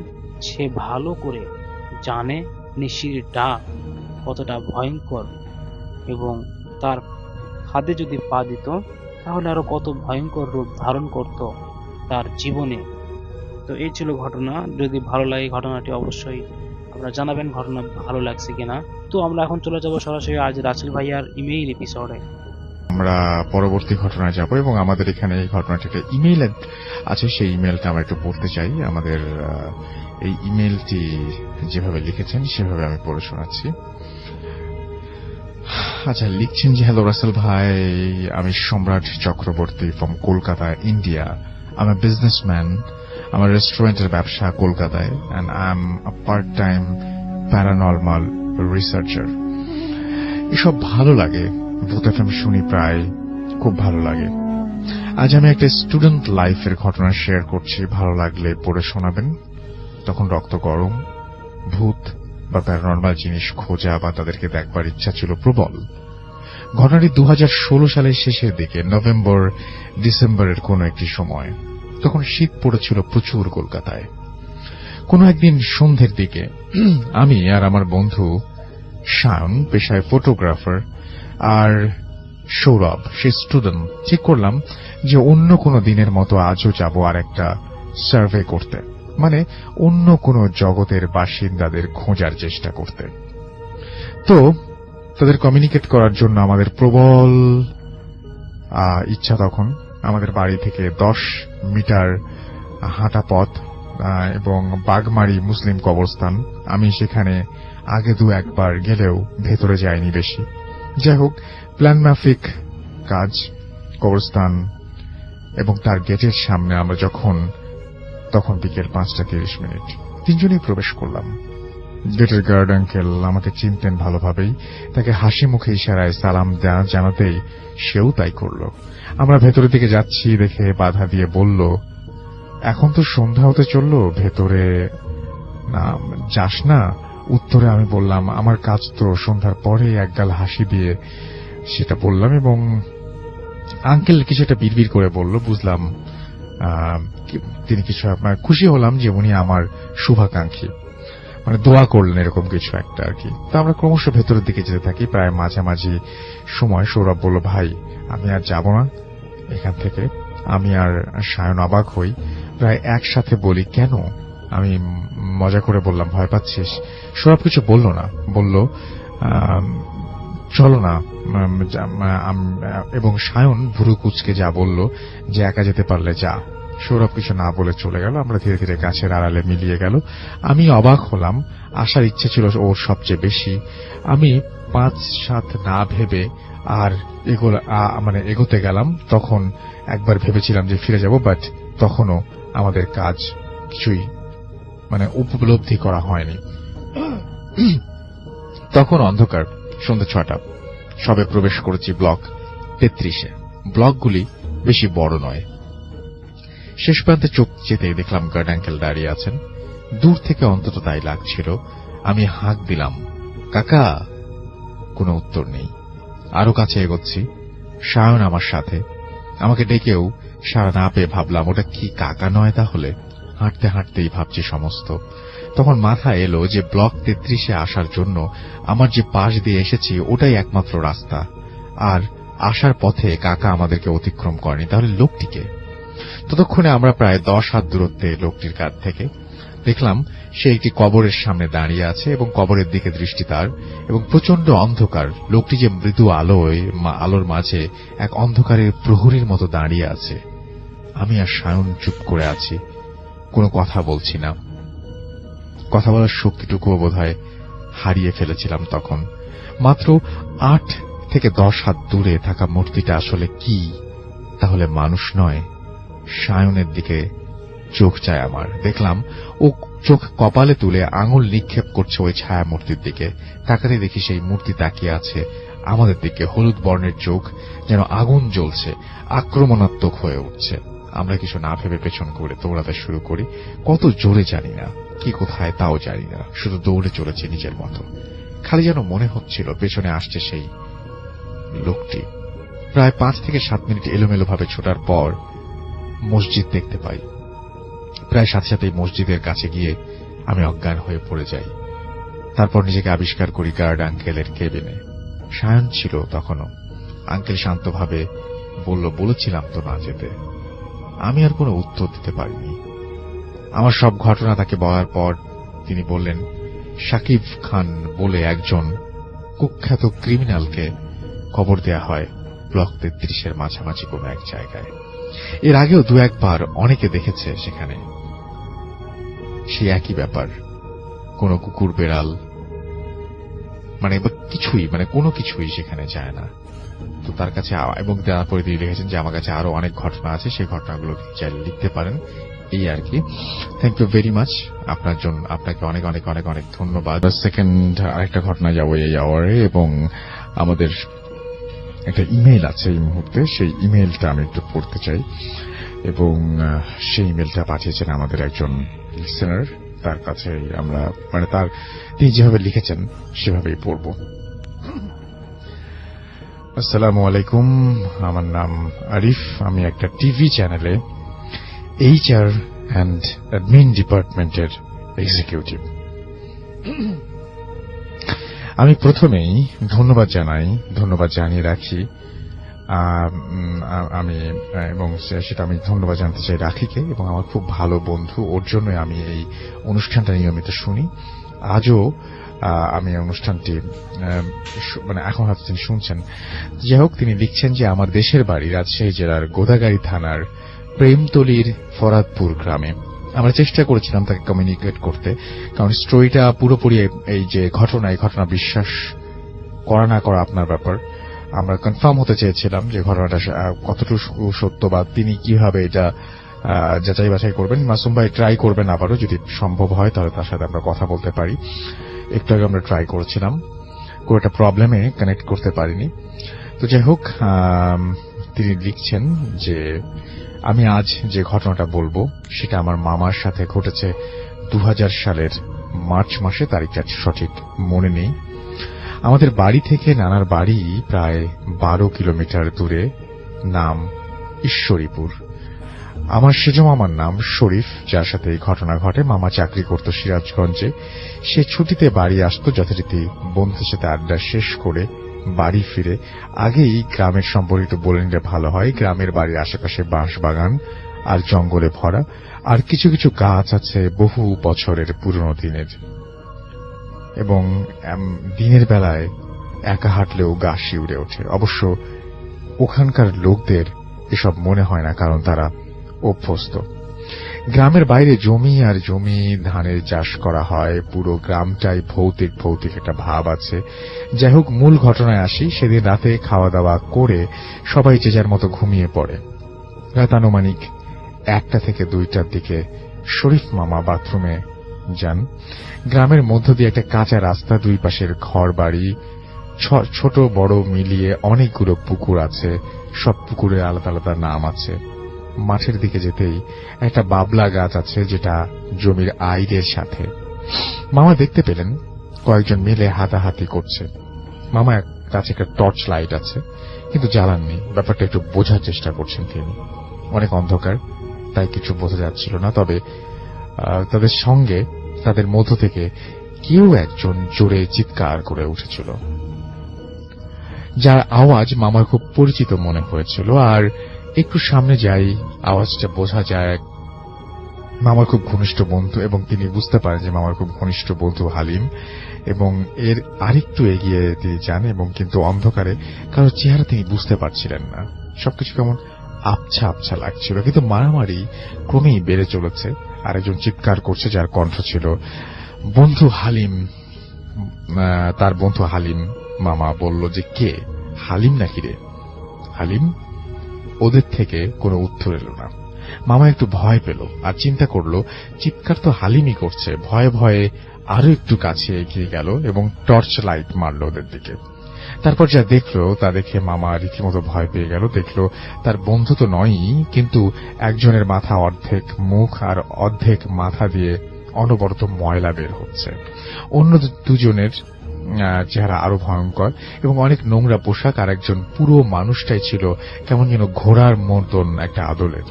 সে ভালো করে জানে নিশির ডাক কতটা ভয়ঙ্কর এবং তার হাতে যদি পা দিত তাহলে আরো কত ভয়ঙ্কর রূপ ধারণ করত তার জীবনে। তো এই ছিল ঘটনা। যদি ভালো লাগে ঘটনাটি অবশ্যই আপনারা জানাবেন ঘটনা ভালো লাগছে কিনা। তো আমরা এখন চলে যাব সরাসরি আজ রাসেল ভাইয়ার ইমেইল এপিসোডে। আমরা পরবর্তী ঘটনায় যাব এবং আমাদের এখানে এই ঘটনাটিতে ইমেইল আছে, সেই ইমেইলটা আমরা একটু পড়তে চাই। আমাদের এই ইমেইলটি যেভাবে লিখেছেন সেভাবে আমি পড়ে শোনাচ্ছি। আচ্ছা, লিখছেন যে, হ্যালো রাসেল ভাই, আমি সম্রাট চক্রবর্তী ফ্রম কলকাতা, ইন্ডিয়া। আমি বিজনেসম্যান, আমার রেস্টুরেন্টের ব্যবসা কলকাতায়, and I am a part time paranormal researcher. এসব ভালো লাগে, ভূত এফএম শুনি প্রায়, খুব ভালো লাগে। আজ আমি একটা স্টুডেন্ট লাইফের ঘটনা শেয়ার করছি, ভালো লাগলে পড়ে শোনাবেন। তখন রক্ত গরম, ভূত বা প্যারানর্মাল জিনিস খোঁজা বা তাদেরকে দেখবার ইচ্ছা ছিল প্রবল। ঘটনাটি 2016 সালের শেষের দিকে, নভেম্বর ডিসেম্বরের কোন একটি সময়। তখন শীত পড়েছিল প্রচুর কলকাতায়। কোন একদিন সন্ধ্যের দিকে আমি আর আমার বন্ধু সায়ন, পেশায় ফটোগ্রাফার, আর সৌরভ, সে স্টুডেন্ট, ঠিক করলাম যে অন্য কোনো দিনের মতো আজও যাব আর একটা সার্ভে করতে, মানে অন্য কোনো জগতের বাসিন্দাদের খোঁজার চেষ্টা করতে। তো তাদের কমিউনিকেট করার জন্য আমাদের প্রবল ইচ্ছা। তখন আমাদের বাড়ি থেকে 10 মিটার হাঁটা পথ এবং বাগমারি মুসলিম কবরস্থান। আমি সেখানে আগে 2-1 বার গেলেও ভেতরে যাইনি বেশি। যাই হোক, প্ল্যান মাফিক কাজ, কবরস্থান এবং তার গেটের সামনে আমরা তখন বিকেল 5:30। তিনজনেই প্রবেশ করলাম। গেটের গার্ড আঙ্কেল আমাকে চিনতেন ভালোভাবেই, তাকে হাসি মুখে ইশারায় সালাম জানাতেই সেও তাই করল। আমরা ভেতরের দিকে যাচ্ছি দেখে বাধা দিয়ে বলল, এখন তো সন্ধ্যা হতে চলল, ভেতরে যাস না? উত্তরে আমি বললাম, আমার কাজ তো সন্ধ্যার পরে। একগাল হাসি দিয়ে সেটা বললাম এবং আঙ্কেল কিছু একটা বিড়বিড় করে বলল, বুঝলাম তিনি কিছু, আপনার খুশি হলাম যে উনি আমার শুভাকাঙ্ক্ষী, মানে দোয়া করলেন এরকম কিছু একটা আর কি। তো আমরা ক্রমশ ভেতরের দিকে যেতে থাকি। প্রায় মাঝামাঝি সময় সৌরভ বলল, ভাই আমি আর যাব না এখান থেকে। আমি আর সায়ন অবাক হই, প্রায় একসাথে বলি, কেন? আমি মজা করে বললাম, ভয় পাচ্ছিস? সৌরভ কিছু বলল না, বলল চলো না। এবং সায়ন ভুরু কুচকে যা বলল যে একা যেতে পারলে যা। সৌরভ কিছু না বলে চলে গেল। আমরা ধীরে ধীরে গাছের আড়ালে মিলিয়ে গেল। আমি অবাক হলাম, আসার ইচ্ছে ছিল ওর সবচেয়ে বেশি। আমি 5-7 না ভেবে আর এগোতে গেলাম। তখন একবার ভেবেছিলাম যে ফিরে যাব, বাট তখনও আমাদের কাজ কিছুই মানে উপলব্ধি করা হয়নি। তখন অন্ধকার, সন্ধ্যা 6টা, সবে প্রবেশ করেছি ব্লক 33-এ। ব্লকগুলি বেশি বড় নয়। শেষ প্রান্তে চোখ যেতেই দেখলাম গার্ড আঙ্কেল দাঁড়িয়ে আছেন। দূর থেকে অন্তত তাই লাগছিল। আমি হাঁক দিলাম, কাকা। কোনো উত্তর নেই। আরো কাছে এগোচ্ছি, সায়ন আমার সাথে। আমাকে ডেকেও সাড়া না পেয়ে ভাবলাম ওটা কি কাকা নয় তাহলে। হাঁটতে হাঁটতেই ভাবছি সমস্ত। তখন মাথায় এলো যে ব্লক 33-এ আসার জন্য আমার যে পাশ দিয়ে এসেছি ওটাই একমাত্র রাস্তা, আর আসার পথে কাকা আমাদেরকে অতিক্রম করেনি। তাহলে লোকটিকে? ততক্ষণে আমরা প্রায় 10 হাত দূরত্বে লোকটির কাছ থেকে দেখলাম সে একটি কবরের সামনে দাঁড়িয়ে আছে এবং কবরের দিকে দৃষ্টি তার, এবং প্রচন্ড অন্ধকার। লোকটি যে মৃদু আলোর মাঝে এক অন্ধকারের প্রহরীর মতো দাঁড়িয়ে আছে। আমি আর সায়ন চুপ করে আছি, কোনো কথা বলছি না। কথা বলার শক্তিটুকুও বোধহয় হারিয়ে ফেলেছিলাম তখন। মাত্র 8 থেকে 10 হাত দূরে থাকা মূর্তিটা আসলে কি? তাহলে মানুষ নয়? সায়নের দিকে চোখ চায় আমার। দেখলাম ও চোখ কপালে তুলে আঙুল নিক্ষেপ করছে ওই ছায়া মূর্তির দিকে। তাকাতে দেখি সেই মূর্তি তাকিয়ে আছে আমাদের দিকে। হলুদ বর্ণের চোখ, যেন আগুন জ্বলছে, আক্রমণাত্মক হয়ে উঠছে। আমরা কিছু না ভেবে পেছন করে দৌড়াতে শুরু করি। কত জোরে জানি না, কি কোথায় তাও জানি না, শুধু দৌড়ে চলেছি নিজের মতো। খালি যেন মনে হচ্ছিল পেছনে আসছে সেই লোকটি। প্রায় 5 থেকে 7 মিনিট এলোমেলো ভাবে ছোটার পর মসজিদ দেখতে পাই। প্রায় সাথে সাথেই মসজিদের কাছে গিয়ে আমি অজ্ঞান হয়ে পড়ে যাই। তারপর নিজেকে আবিষ্কার করি গার্ড আঙ্কেলের কেবিনে। সায়ন ছিল তখনও। আঙ্কেল শান্তভাবে বলেছিলাম তো না যেতে। আমি আর কোনো উত্তর দিতে পারিনি। আমার সব ঘটনা তাকে বলার পর তিনি বললেন, সাকিব খান বলে একজন কুখ্যাত ক্রিমিনালকে খবর দেয়া হয় ব্লক 33-এর মাঝামাঝি কোনো এক জায়গায়। এর আগেও 2-1 বার অনেকে দেখেছে সেখানে সেই একই ব্যাপার। কোনো কুকুর বেড়াল কোনো কিছুই সেখানে যায় না। তো তার কাছে, এবং তারপরে তিনি লিখেছেন যে আমার কাছে আরো অনেক ঘটনা আছে, সেই ঘটনাগুলো চাইলে লিখতে পারেন। এই আর কি। থ্যাংক ইউ ভেরি মাচ আপনার জন্য। আপনাকে অনেক অনেক অনেক অনেক ধন্যবাদ। সেকেন্ড আরেকটা ঘটনা যাবো এই আওয়ারে, এবং আমাদের একটা ইমেইল আছে এই মুহূর্তে। সেই ইমেইলটা আমি একটু পড়তে চাই, এবং সেই ইমেইলটা পাঠিয়েছেন আমাদের একজন লিসেনার। তার কাছে আমরা তিনি যেভাবে লিখেছেন সেভাবেই পড়ব। আসসালামু আলাইকুম, আমার নাম আরিফ। আমি একটা টিভি চ্যানেলে HR অ্যান্ড অ্যাডমিন ডিপার্টমেন্টের এক্সিকিউটিভ। আমি প্রথমেই ধন্যবাদ জানিয়ে রাখি সেটা আমি ধন্যবাদ জানাতে চাই রাখিকে, এবং আমার খুব ভালো বন্ধু। ওর জন্য আমি এই অনুষ্ঠানটা নিয়মিত শুনি। আজও আমি অনুষ্ঠানটি এখন হয়তো তিনি শুনছেন। যাই হোক, তিনি লিখছেন যে আমার দেশের বাড়ি রাজশাহী জেলার গোদাগাড়ী থানার প্রেমতলির ফরাদপুর গ্রামে। আমরা চেষ্টা করেছিলাম তাকে কমিউনিকেট করতে, কারণ স্টোরিটা পুরোপুরি এই ঘটনা বিশ্বাস করা না করা আপনার ব্যাপার। আমরা কনফার্ম হতে চেয়েছিলাম যে ঘটনাটা কতটুকু সত্য, বা তিনি কিভাবে এটা যাচাই বাছাই করবেন। মাসুম ভাই ট্রাই করবেন আবারও, যদি সম্ভব হয় তাহলে তার সাথে আমরা কথা বলতে পারি। একটু আগে আমরা ট্রাই করেছিলাম, কোনো একটা প্রবলেমে কানেক্ট করতে পারিনি। তো যাই হোক, তিনি লিখছেন যে আমি আজ যে ঘটনাটা বলবো সেটা আমার মামার সাথে ঘটেছে 2000 সালের মার্চ মাসে। তারিখটা সঠিক মনে নেই। আমাদের বাড়ি থেকে নানার বাড়ি প্রায় 12 কিলোমিটার দূরে, নাম ঈশ্বরীপুর। আমার সেজ মামার নাম শরীফ, যার সাথে এই ঘটনা ঘটে। মামা চাকরি করত সিরাজগঞ্জে। সে ছুটিতে বাড়ি আসতো যথারীতি বন্ধুদের সাথে আড্ডা শেষ করে বাড়ি ফিরে। আগেই গ্রামের সম্পর্কিত বলে নিলে ভালো হয়। গ্রামের বাড়ির আশেপাশে বাঁশ বাগান আর জঙ্গলে ভরা, আর কিছু কিছু গাছ আছে বহু বছরের পুরনো দিনের, এবং দিনের বেলায় একা হাঁটলেও গা শিউরে ওঠে। অবশ্য ওখানকার লোকদের এসব মনে হয় না, কারণ তারা অভ্যস্ত। গ্রামের বাইরে জমি আর জমি ধানের চাষ করা হয়। পুরো গ্রামটাই ভৌতিক একটা ভাব আছে। যাই হোক, মূল ঘটনায় আসি। সেদিন রাতে খাওয়া দাওয়া করে সবাই যে যার মতো ঘুমিয়ে পড়ে। রাত আনুমানিক 1টা থেকে 2টার দিকে শরীফ মামা বাথরুমে যান। গ্রামের মধ্য দিয়ে একটা কাঁচা রাস্তা, দুই পাশের ঘর বাড়ি, ছোট বড় মিলিয়ে অনেকগুলো পুকুর আছে। সব পুকুরের আলাদা আলাদা নাম আছে। মাঠের দিকে যেতেই একটা বাবলা গাছ আছে, যেটা জমির আইলের সাথে। মামা দেখতে পেলেন কয়েকজন মিলে হাতাহাতি করছে। মামার কাছে একটা টর্চ লাইট আছে, কিন্তু জ্বালাননি। ব্যাপারটা একটু বোঝার চেষ্টা করছেন তিনি। অনেক অন্ধকার, তাই কিছু বোঝা যাচ্ছিল না। তবে তাদের সঙ্গে, তাদের মধ্য থেকে কেউ একজন জোরে চিৎকার করে উঠেছিল, যার আওয়াজ মামার খুব পরিচিত মনে হয়েছিল। আর একটু সামনে যাই, আওয়াজটা বোঝা যায় মামার খুব ঘনিষ্ঠ বন্ধু, এবং তিনি বুঝতে পারেন যে মামার খুব ঘনিষ্ঠ বন্ধু হালিম। এবং এর আরেকটু এগিয়ে তিনি যান, এবং কিন্তু অন্ধকারে কারো চেহারা তিনি বুঝতে পারছিলেন না। সবকিছু কেমন আবছা আবছা লাগছিল, কিন্তু মারামারি ক্রমেই বেড়ে চলেছে। আরেকজন চিৎকার করছে, যার কণ্ঠ ছিল বন্ধু হালিম। তার বন্ধু হালিম। মামা বলল যে, কে? হালিম নাকি রে? হালিম? ওদের থেকে কোনো উত্তর এলো না। মামা একটু ভয় পেল, আর চিন্তা করলো চিৎকার তো হালিমই করছে। ভয়ে ভয়ে আরো একটু কাছে এগিয়ে গেল এবং টর্চ লাইট মারল ওদের দিকে। তারপর যা দেখলো তা দেখে মামা রীতিমতো ভয় পেয়ে গেল। দেখলো তার বন্ধু তো নয়ই, কিন্তু একজনের মাথা অর্ধেক মুখ আর অর্ধেক মাথা দিয়ে অনবরত ময়লা বের হচ্ছে। অন্য দুজনের চেহারা আরো ভয়ঙ্কর এবং অনেক নোংরা পোশাক। আর একজন পুরো মানুষটাই ছিল কেমন যেন ঘোড়ার মতন একটা আদলের।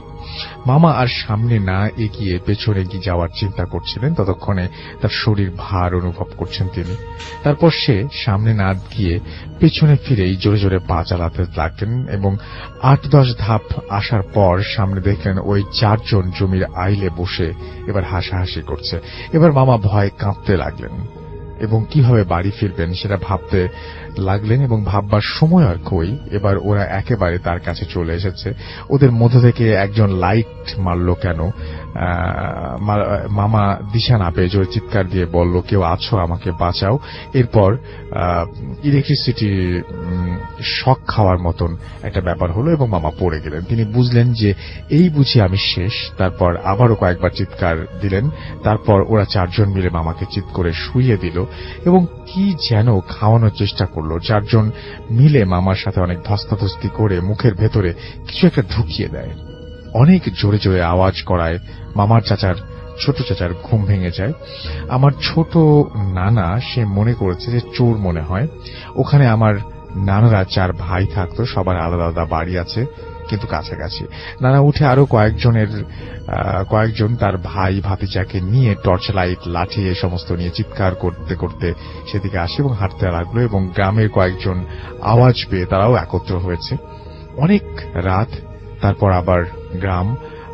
মামা আর সামনে না এগিয়ে পেছনে গিয়ে যাওয়ার চিন্তা করছিলেন, ততক্ষণে তার শরীর ভার অনুভব করছেন তিনি। তারপর সে সামনে না গিয়ে পেছনে ফিরেই জোরে জোরে পা চালাতে লাগলেন, এবং 8-10 ধাপ আসার পর সামনে দেখলেন ওই 4 জন জমির আইলে বসে এবার হাসাহাসি করছে। এবার মামা ভয়ে কাঁপতে লাগলেন এবং কিভাবে বাড়ি ফিরবেন সেটা ভাবতে লাগলেন, এবং ভাববার সময় আর কই। এবার ওরা একেবারে তার কাছে চলে এসেছে। ওদের মধ্য থেকে একজন লাইট মারল কেন, মামা দিশা না পেয়ে জোরে চিৎকার দিয়ে বলল, কেউ আছো, আমাকে বাঁচাও। এরপর ইলেকট্রিসিটি শক খাওয়ার মতন একটা ব্যাপার হলো এবং মামা পড়ে গেলেন। তিনি বুঝলেন যে এই বুঝি আমি শেষ। তারপর আবারও কয়েকবার চিৎকার দিলেন। তারপর ওরা 4 জন মিলে মামাকে চিৎ করে শুইয়ে দিল এবং কি যেন খাওয়ানোর চেষ্টা করলো। 4 জন মিলে মামার সাথে অনেক ধস্তাধস্তি করে মুখের ভেতরে কিছু একটা ঢুকিয়ে দেয়। অনেক জোরে জোরে আওয়াজ করায় মামার ছোট চাচার ঘুম ভেঙে যায়। আমার ছোট নানা, সে মনে করেছে যে চোর মনে হয়। ওখানে আমার নানারা 4 ভাই থাকতো, সবার আলাদা আলাদা বাড়ি আছে কিন্তু কাছাকাছি। নানা উঠে আরো কয়েকজন তার ভাই ভাতিজাকে নিয়ে টর্চ লাইট, লাঠি এ সমস্ত নিয়ে চিৎকার করতে করতে সেদিকে আসে এবং হাঁটতে লাগলো। এবং গ্রামের কয়েকজন আওয়াজ পেয়ে তারাও একত্র হয়েছে। অনেক রাত, তারপর আবার গ্রাম।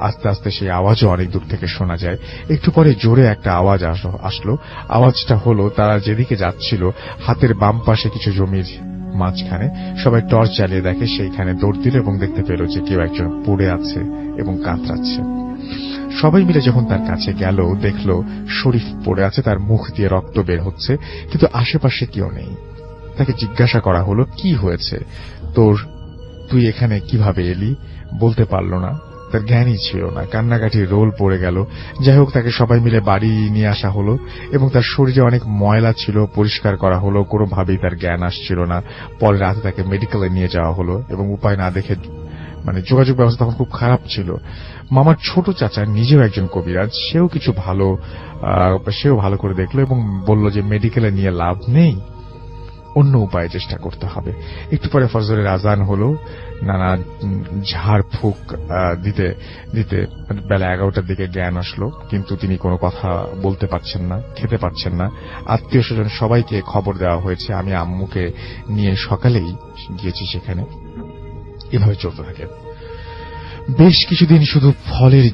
আস্তে আস্তে সেই আওয়াজও অনেক দূর থেকে শোনা যায়। একটু পরে জোরে একটা আওয়াজ আসলো। আওয়াজটা হলো তারা যেদিকে যাচ্ছিল হাতের বাম পাশে কিছু জমির মাঝখানে। সবাই টর্চ জ্বালিয়ে দেখে, সেইখানে দৌড় দিল এবং দেখতে পেল যে কেউ একজন পড়ে আছে এবং কাতরাচ্ছে। সবাই মিলে যখন তার কাছে গেল, দেখলো শরীফ পড়ে আছে, তার মুখ দিয়ে রক্ত বের হচ্ছে, কিন্তু আশেপাশে কেউ নেই। তাকে জিজ্ঞাসা করা হলো, কি হয়েছে তোর, তুই এখানে কিভাবে এলি? বলতে পারল না, তার জ্ঞানই ছিল না। কান্নাকাটির রোল পড়ে গেল। যাই হোক, তাকে সবাই মিলে বাড়ি নিয়ে আসা হলো এবং তার শরীরে অনেক ময়লা ছিল, পরিষ্কার করা হলো। কোনোভাবেই তার জ্ঞান আসছিল না। পরে রাতে তাকে মেডিকেলে নিয়ে যাওয়া হলো এবং উপায় না দেখে, যোগাযোগ ব্যবস্থা তখন খুব খারাপ ছিল। মামার ছোট চাচা নিজেও একজন কবিরাজ, সেও ভালো করে দেখলো এবং বলল যে মেডিকেলে নিয়ে লাভ নেই, অন্য উপায়ে চেষ্টা করতে হবে। একটু পরে ফজরের আজান হলো। নানা ঝাড় ফুঁক দিতে দিতে বেলা 11টার দিকে জ্ঞান আসলো, কিন্তু তিনি কোনো কথা বলতে পারছেন না, খেতে পারছেন না। আত্মীয় স্বজন সবাইকে খবর দেওয়া হয়েছে। আমি আম্মুকে নিয়ে সকালেই গিয়েছি সেখানে। এভাবে চলতে থাকে বেশ কিছুদিন। শুধু ফলের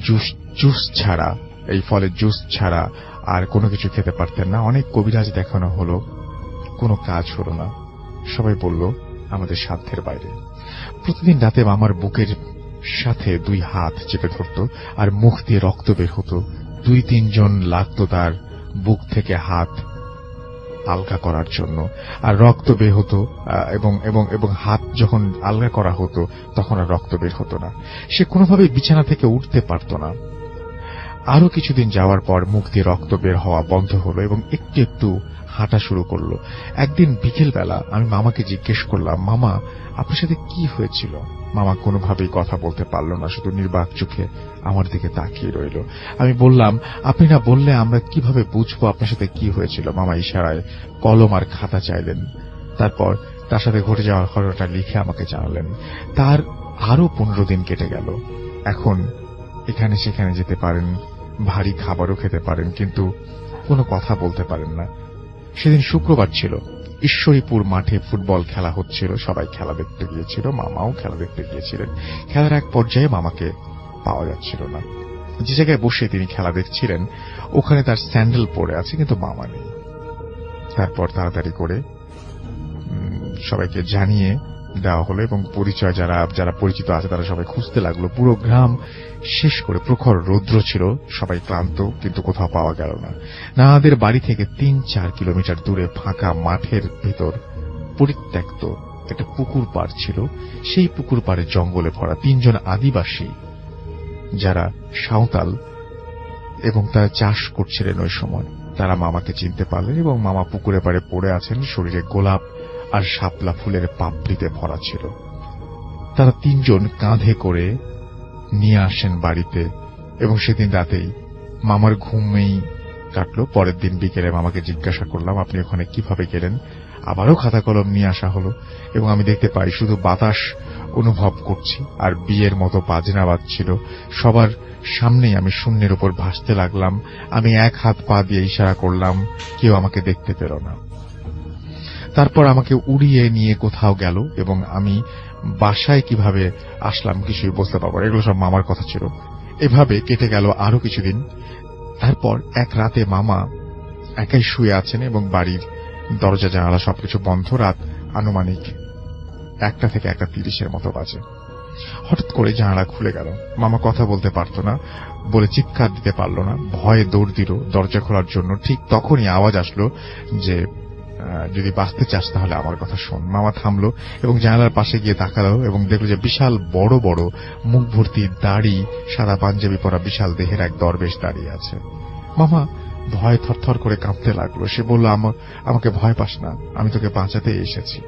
জুস ছাড়া আর কোনো কিছু খেতে পারতেন না। অনেক কবিরাজ দেখানো হলো, কোনো কাজ হলো না। সবাই বলল আমাদের সাধ্যের বাইরে। প্রতিদিন রাতে মামার বুকের সাথে 2 হাত চেপে ধরত আর মুখ দিয়ে রক্ত বের হতো। 2-3 জন লাগতো তার বুক থেকে হাত আলগা করার জন্য, আর রক্ত বের হতো এবং হাত যখন আলগা করা হতো তখন আর রক্ত বের হতো না। সে কোনোভাবে বিছানা থেকে উঠতে পারত না। আরো কিছুদিন যাওয়ার পর মুখ দিয়ে রক্ত বের হওয়া বন্ধ হলো এবং একটু একটু হাঁটা শুরু করলো। একদিন বিকেলবেলা আমি মামাকে জিজ্ঞেস করলাম, মামা আপনার সাথে কি হয়েছিল? মামা কোনোভাবেই কথা বলতে পারল না, শুধু নির্বাক চোখে আমার দিকে তাকিয়ে রইল। আমি বললাম, আপনি না বললে আমরা কিভাবে বুঝবো আপনার সাথে কি হয়েছিল? মামা ইশারায় কলম আর খাতা চাইলেন। তারপর তার সাথে ঘটে যাওয়ার ঘটনাটা লিখে আমাকে জানালেন। তার আরো 15 দিন কেটে গেল। এখন এখানে সেখানে যেতে পারেন, ভারী খাবারও খেতে পারেন, কিন্তু কোনো কথা বলতে পারেন না। সেদিন শুক্রবার ছিল, ঈশ্বরীপুর মাঠে ফুটবল খেলা হচ্ছিল। সবাই খেলা দেখতে গিয়েছিল, মামাও খেলা দেখতে গিয়েছিলেন। খেলার এক পর্যায়ে মামাকে পাওয়া যাচ্ছিল না। যে জায়গায় বসে তিনি খেলা দেখছিলেন ওখানে তার স্যান্ডেল পরে আছে, কিন্তু মামা নেই। তারপর তাড়াতাড়ি করে সবাইকে জানিয়ে দেওয়া হলো এবং পরিচয় যারা পরিচিত আছে তারা সবাই খুঁজতে লাগলো। পুরো গ্রাম শেষ করে প্রখর রৌদ্র ছিল, সবাই ক্লান্ত, কিন্তু কোথাও পাওয়া গেল না। নানাদের বাড়ি থেকে 3-4 কিলোমিটার দূরে ফাঁকা মাঠের ভেতর পরিত্যক্ত একটা পুকুর পাড় ছিল। সেই পুকুর পাড়ে জঙ্গলে ভরা 3 জন আদিবাসী, যারা সাঁওতাল এবং তারা চাষ করছিলেন ওই সময়, তারা মামাকে চিনতে পারলেন এবং মামা পুকুরে পাড়ে পড়ে আছেন, শরীরে গোলাপ আর শাপলা ফুলের পাপড়িতে ভরা ছিল। তারা 3 জন কাঁধে করে নিয়ে আসেন বাড়িতে এবং সেদিন রাতেই মামার ঘুমেই কাটলো। পরের দিন বিকেলে মামাকে জিজ্ঞাসা করলাম, আপনি ওখানে কিভাবে গেলেন? আবারও খাতা কলম নিয়ে আসা হলো এবং আমি দেখতে পাই শুধু বাতাস অনুভব করছি আর বিয়ের মতো বাজনা বাজছিল। সবার সামনেই আমি শূন্যের উপর ভাসতে লাগলাম। আমি এক হাত পা দিয়ে ইশারা করলাম, কেউ আমাকে দেখতে পেল না। তারপর আমাকে উড়িয়ে নিয়ে কোথাও গেল এবং আমি বাসায় কিভাবে আসলাম কিছুই বুঝতে পারবো। এগুলো সব মামার কথা ছিল। এভাবে কেটে গেল আরো কিছুদিন। তারপর এক রাতে মামা একাই শুয়ে আছেন এবং বাড়ির দরজা জানালা সবকিছু বন্ধ। রাত আনুমানিক 1টা থেকে 1:30 মতো বাজে। হঠাৎ করে জানালা খুলে গেল। মামা কথা বলতে পারত না বলে চিৎকার দিতে পারল না, ভয়ে দৌড় দিল দরজা খোলার জন্য। ঠিক তখনই আওয়াজ আসলো যে, যদি বাঁচতে চাস তাহলে আমার কথা শোন। মামা থামলো এবং জানালার পাশে গিয়ে তাকালো এবং দেখলো যে বিশাল বড় বড় মুখ ভর্তি দাড়ি, সাদা পাঞ্জাবি পরা বিশাল দেহের এক দরবেশ দাঁড়িয়ে আছে। মামা ভয়ে থরথর করে কাঁপতে লাগলো। সে বলল, আমাকে ভয় পাস না, আমি তোকে বাঁচাতে এসেছি।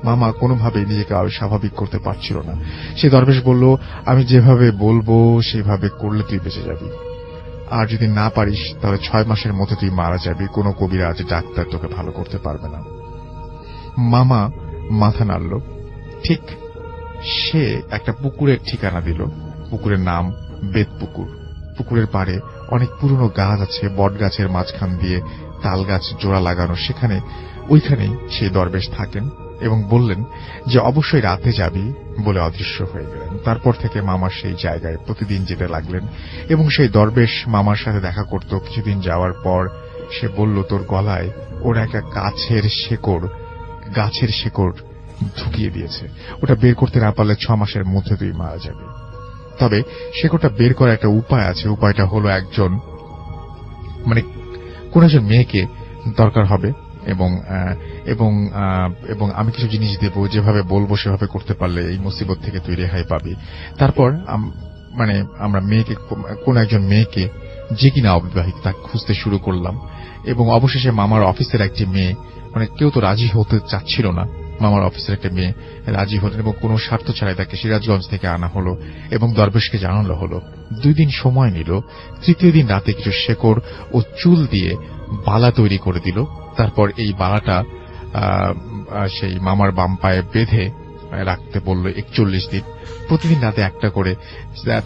মামা কোনোভাবেই নিজেকে আরো স্বাভাবিক করতে পারছিল না। সে দরবেশ বলল, আমি যেভাবে বলবো সেভাবে করলে তুই বেঁচে যাবি, আর যদি না পারিস তাহলে 6 মাসের মধ্যে তুই মারা যাবি। কোনো কবিরাজ ডাক্তার তোকে ভালো করতে পারবে না। মামা মাথা নাড়ল। ঠিক সে একটা পুকুরের ঠিকানা দিল। পুকুরের নাম বেদপুকুর। পুকুরের পাড়ে অনেক পুরনো গাছ আছে, বট গাছের মাঝখান দিয়ে তাল গাছ জোড়া লাগানো। ওইখানেই সেই দরবেশ থাকেন এবং বললেন যে অবশ্যই রাতে যাবি বলে অদৃশ্য হয়ে গেলেন। তারপর থেকে মামার সেই জায়গায় প্রতিদিন যেতে লাগলেন এবং সেই দরবেশ মামার সাথে দেখা করত। কিছুদিন যাওয়ার পর সে বলল, তোর গলায় ওর একটা গাছের শেকড় ঢুকিয়ে দিয়েছে, ওটা বের করতে না পারলে 6 মাসের মধ্যে তুই মারা যাবি। তবে শেকড়টা বের করার একটা উপায় আছে। উপায়টা হলো কোন একজন মেয়েকে দরকার হবে এবং আমি কিছু জিনিস দেব, যেভাবে বলবো সেভাবে করতে পারলে এই মুসিবত থেকে তুই রেহাই পাবি। তারপর আমরা কোন একজন মেয়েকে, যে কিনা অবিবাহিত, তাকে খুঁজতে শুরু করলাম এবং অবশেষে মামার অফিসের একটি মেয়ে, কেউ তো রাজি হতে চাচ্ছিল না, মামার অফিসের একটা মেয়ে রাজি হলেন এবং কোনো স্বার্থ ছাড়াই তাকে সিরাজগঞ্জ থেকে আনা হলো এবং দরবেশকে জানানো হলো। 2 দিন সময় নিল। 3য় দিন রাতে কিছু শেকড় ও চুল দিয়ে বালা তৈরি করে দিল। তারপর এই বালাটা সেই মামার বাম পায়ে বেঁধে রাখতে বলল 41 দিন। প্রতিদিন রাতে একটা করে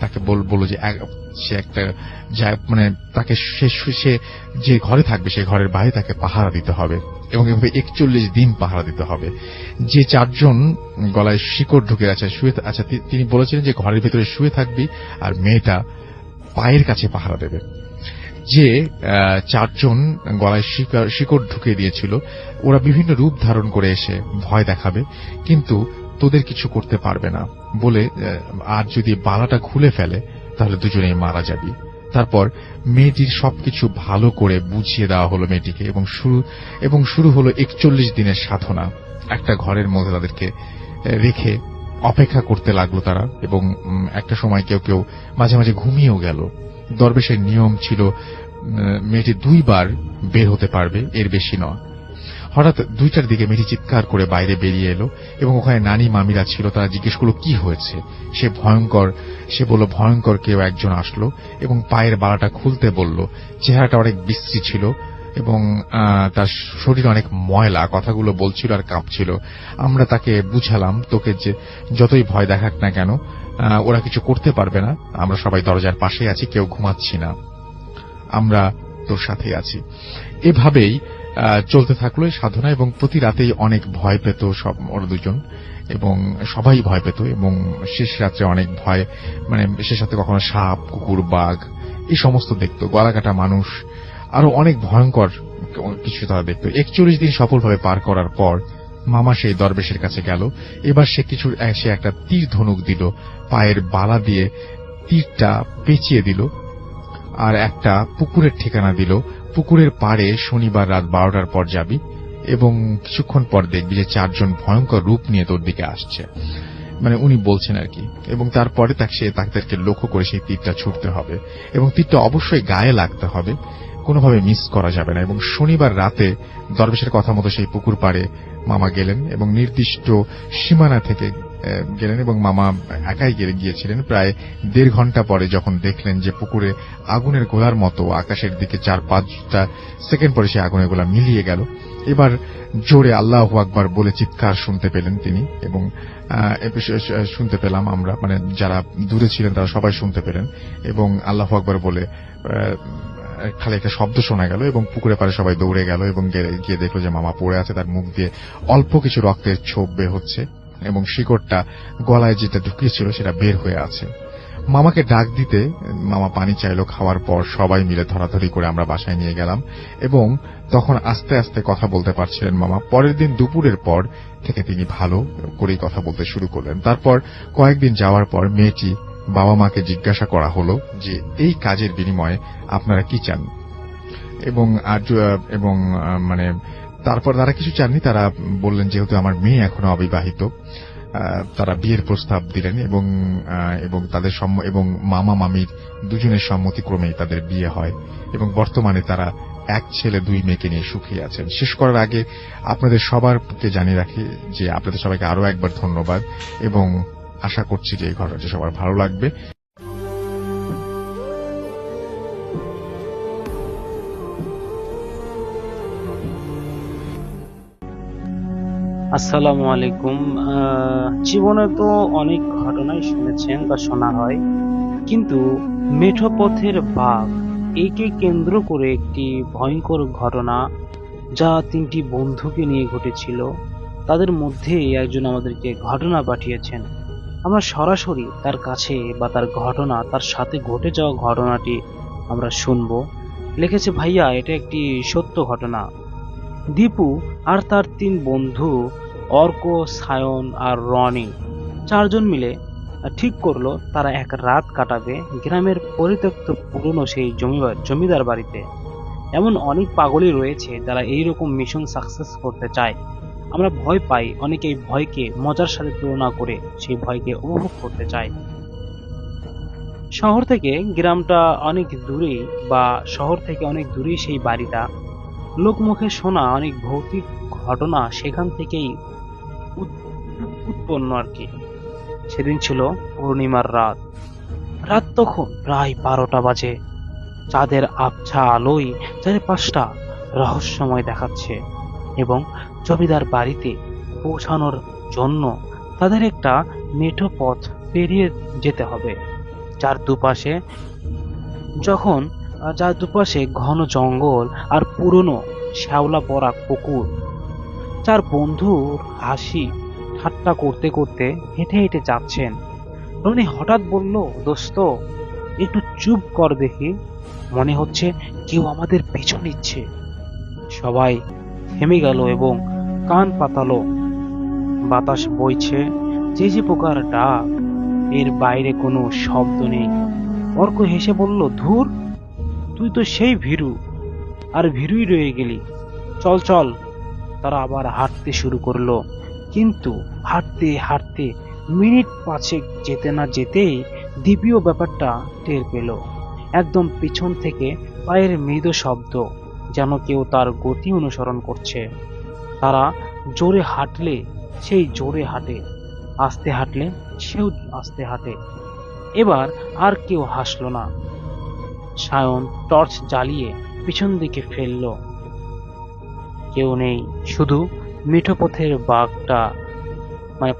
তাকে বলল যে সে একটা তাকে সে যে ঘরে থাকবে সেই ঘরের বাইরে তাকে পাহারা দিতে হবে এবং এভাবে 41 দিন পাহারা দিতে হবে। যে 4 জন গলায় শিকড় ঢুকে আছে তিনি বলেছিলেন যে ঘরের ভেতরে শুয়ে থাকবি আর মেয়েটা পায়ের কাছে পাহারা দেবে। যে 4 জন গলায় শিকড় ঢুকিয়ে দিয়েছিল ওরা বিভিন্ন রূপ ধারণ করে এসে ভয় দেখাবে, কিন্তু তোদের কিছু করতে পারবে না বলে, আর যদি বালাটা খুলে ফেলে তাহলে দুজনেই মারা যাবি। তারপর মেয়েটির সবকিছু ভালো করে বুঝিয়ে দেওয়া হলো মেয়েটিকে এবং শুরু হলো 41 দিনের সাধনা। একটা ঘরের মধ্যে তাদেরকে রেখে অপেক্ষা করতে লাগলো তারা এবং একটা সময় কেউ কেউ মাঝে মাঝে ঘুমিয়েও গেল। দরবেশের নিয়ম ছিল মেয়েটি 2 বার বের হতে পারবে, এর বেশি নয়। হঠাৎ 2টার দিকে মেয়েটি চিৎকার করে বাইরে বেরিয়ে এলো এবং ওখানে নানি মামিরা ছিল। তারা জিজ্ঞেস করলো কি হয়েছে। সে বলল ভয়ঙ্কর কেউ একজন আসলো এবং পায়ের বালাটা খুলতে বলল। চেহারাটা অনেক বিশ্রী ছিল এবং তার শরীর অনেক ময়লা, কথাগুলো বলছিল আর কাঁপছিল। আমরা তাকে বুঝালাম, তোকে যে যতই ভয় দেখাক না কেন ওরা কিছু করতে পারবে না, আমরা সবাই দরজার পাশে আছি, কেউ ঘুমাচ্ছি না, আমরা তোর সাথে আছি। এভাবেই চলতে থাকলো এই সাধনা এবং প্রতি রাতেই অনেক ভয় পেত সব, ওরা দুজন, এবং সবাই ভয় পেত এবং শেষ রাত্রে অনেক ভয়, মানে শেষ রাতে কখনো সাপ, কুকুর, বাঘ এই সমস্ত দেখতো, গলাকাটা মানুষ, আরো অনেক ভয়ঙ্কর কিছু তারা দেখতো। 41 দিন সফলভাবে পার করার পর মামা সেই দরবেশের কাছে গেল। এবার সে একটা তীর ধনুক দিল, পায়ের বালা দিয়ে তীরটা পেঁচিয়ে দিল আর একটা পুকুরের ঠিকানা দিল। পুকুরের পাড়ে শনিবার রাত 12টার পর যাবি এবং কিছুক্ষণ পর দেখবি যে 4 জন ভয়ঙ্কর রূপ নিয়ে তোর দিকে আসছে, মানে উনি বলছেন আর কি। এবং তারপরে তাদেরকে লক্ষ্য করে সেই তীরটা ছুটতে হবে এবং তীরটা অবশ্যই গায়ে লাগতে হবে, কোনোভাবে মিস করা যাবে না। এবং শনিবার রাতে দরবেশের কথা মতো সেই পুকুর পাড়ে মামা গেলেন এবং নির্দিষ্ট সীমানা থেকে গেলেন এবং মামা একাই গিয়েছিলেন। প্রায় 1.5 ঘন্টা পরে যখন দেখলেন যে পুকুরে আগুনের গোলার মতো আকাশের দিকে 4-5টা সেকেন্ড পরে সেই আগুনের গোলা মিলিয়ে গেল। এবার জোরে আল্লাহু আকবার বলে চিৎকার শুনতে পেলেন তিনি এবং শুনতে পেলাম আমরা, মানে যারা দূরে ছিলেন তারা সবাই শুনতে পেলেন এবং আল্লাহু আকবার বলে খালি একটা শব্দ শোনা গেল এবং পুকুরে পাড়ে সবাই দৌড়ে গেল এবং গিয়ে দেখলো যে মামা পড়ে আছে, তার মুখ দিয়ে অল্প কিছু রক্তের ছোপ বের হচ্ছে এবং শিকড়টা গলায় যেটা ঢুকিয়েছিল সেটা বের হয়ে আছে। মামাকে ডাক দিতে মামা পানি চাইলো। খাওয়ার পর সবাই মিলে ধরাধরি করে আমরা বাসায় নিয়ে গেলাম এবং তখন আস্তে আস্তে কথা বলতে পারছিলেন মামা। পরের দিন দুপুরের পর থেকে তিনি ভালো করেই কথা বলতে শুরু করলেন। তারপর কয়েকদিন যাওয়ার পর মেয়েটি বাবা মাকে জিজ্ঞাসা করা হলো যে এই কাজের বিনিময়ে আপনারা কি চান, এবং মানে তারপর তারা কিছু চাননি। তারা বললেন যেহেতু আমার মেয়ে এখনো অবিবাহিত, তারা বিয়ের প্রস্তাব দিলেন এবং তাদের এবং মামা মামির দুজনের সম্মতিক্রমেই তাদের বিয়ে হয় এবং বর্তমানে তারা 1 ছেলে 2 মেয়েকে নিয়ে সুখী আছেন। শেষ করার আগে আপনাদের সবারকে জানিয়ে রাখি যে আপনাদের সবাইকে আরো একবার ধন্যবাদ এবং আশা করছি যে এই ঘটনাটি সবার ভালো লাগবে। আসসালামু আলাইকুম। জীবনে তো অনেক ঘটনাই শুনেছেন বা শোনা হয়, কিন্তু মেঠো পথের বাঘ একে কেন্দ্র করে একটি ভয়ঙ্কর ঘটনা যা 3টি বন্ধুকে নিয়ে ঘটেছিল, তাদের মধ্যে একজন আমাদেরকে ঘটনা পাঠিয়েছেন। আমরা সরাসরি তার কাছে বা তার সাথে ঘটে যাওয়া ঘটনাটি আমরা শুনবো। লিখেছে, ভাইয়া এটা একটি সত্য ঘটনা। দীপু আর তার 3 বন্ধু অর্ক, সায়ন আর রনি 4 জন মিলে ঠিক করলো তারা এক রাত কাটাবে গ্রামের পরিত্যক্ত পুরনো সেই জমিদার বাড়িতে। এমন অনেক পাগলই রয়েছে যারা এইরকম মিশন সাকসেস করতে চায়। আমরা ভয় পাই, অনেকে এই ভয়কে মজার সাথে তুলনা করে সেই ভয়কে উপভোগ করতে চায়। শহর থেকে গ্রামটা অনেক দূরে, বা শহর থেকে অনেক দূরে সেই বাড়িটা। লোকমুখে শোনা অনেক ভৌতিক ঘটনা সেখান থেকেই উৎপন্ন আর কি। সেদিন ছিল পূর্ণিমার রাত তখন প্রায় 12টা বাজে। চাঁদের আবছা আলোয় চারিপাশটা রহস্যময় দেখাচ্ছে এবং জমিদার বাড়িতে পৌঁছানোর জন্য তাদের একটা মেঠো পথ পেরিয়ে যেতে হবে, যার দুপাশে ঘন জঙ্গল আর পুরনো শ্যাওলা পড়া পুকুর। 4 বন্ধুর হাসি ঠাট্টা করতে করতে হেঁটে হেঁটে যাচ্ছেন। রনি হঠাৎ বলল, দোস্ত একটু চুপ কর দেখি, মনে হচ্ছে কেউ আমাদের পিছু নিচ্ছে। সবাই থেমে গেল এবং কান পাতালো। বাতাস বইছে, যে পোকার ডাক, এর বাইরে কোনো শব্দ নেই। অর্ক হেসে বলল, ধুর, তুই তো সেই ভীরু, আর ভীরুই রয়ে গেলি। চল। তারা আবার হাঁটতে শুরু করলো, কিন্তু হাঁটতে হাঁটতে মিনিট 5 যেতে না যেতেই দীপিও ব্যাপারটা টের পেল। একদম পিছন থেকে পায়ের মৃদু শব্দ, যেন কেউ তার গতি অনুসরণ করছে। তারা জোরে হাঁটলে সেই জোরে হাঁটে, আস্তে হাঁটলে সেও আস্তে হাঁটে। এবার আর কেউ হাসলো না। সায়ন টর্চ জ্বালিয়ে পিছন দিকে ফেলল। কেউ নেই, শুধু মিঠো পথের বাঘটা,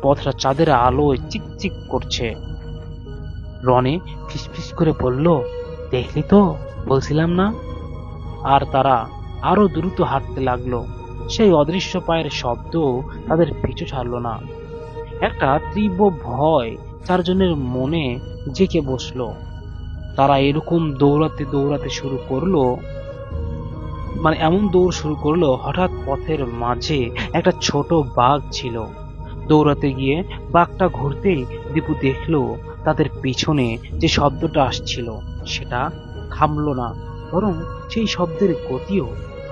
পথটা চাঁদের আলোয় চিকচিক করছে। রনি ফিসফিস করে বলল, দেখলি তো, বলছিলাম না। আর তারা আরো দ্রুত হাঁটতে লাগলো। সেই অদৃশ্য পায়ের শব্দ তাদের পিছু ছাড়লো না। একটা তীব্র ভয় চারজনের মনে জেঁকে বসলো। তারা এরকম দৌড়াতে দৌড়াতে শুরু করলো, এমন দৌড় শুরু করলো, হঠাৎ পথের মাঝে একটা ছোট বাঘ ছিল। দৌড়াতে গিয়ে বাঘটা ঘুরতেই দীপু দেখলো তাদের পিছনে যে শব্দটা আসছিল সেটা থামলো না, বরং সেই শব্দের গতিও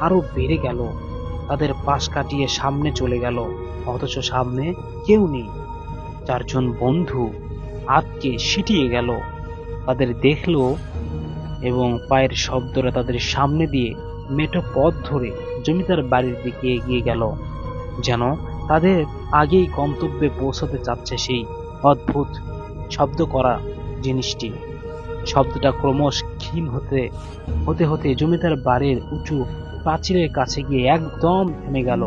আরো বেড়ে গেল। তাদের পাশ কাটিয়ে সামনে চলে গেল, অথচ সামনে কেউ নেই। চারজন বন্ধু আতকে সিটিয়ে গেল। তাদের দেখলো এবং পায়ের শব্দটা তাদের সামনে দিয়ে মেঠো পথ ধরে জমিদার বাড়ির দিকে এগিয়ে গেল, যেন তাদের আগেই গন্তব্যে পৌঁছাতে চাচ্ছে সেই অদ্ভুত শব্দ করা জিনিসটি। শব্দটা ক্রমশ ক্ষীণ হতে হতে হতে জমিদার বাড়ির উঁচু প্রাচীরের কাছে গিয়ে একদম থেমে গেল।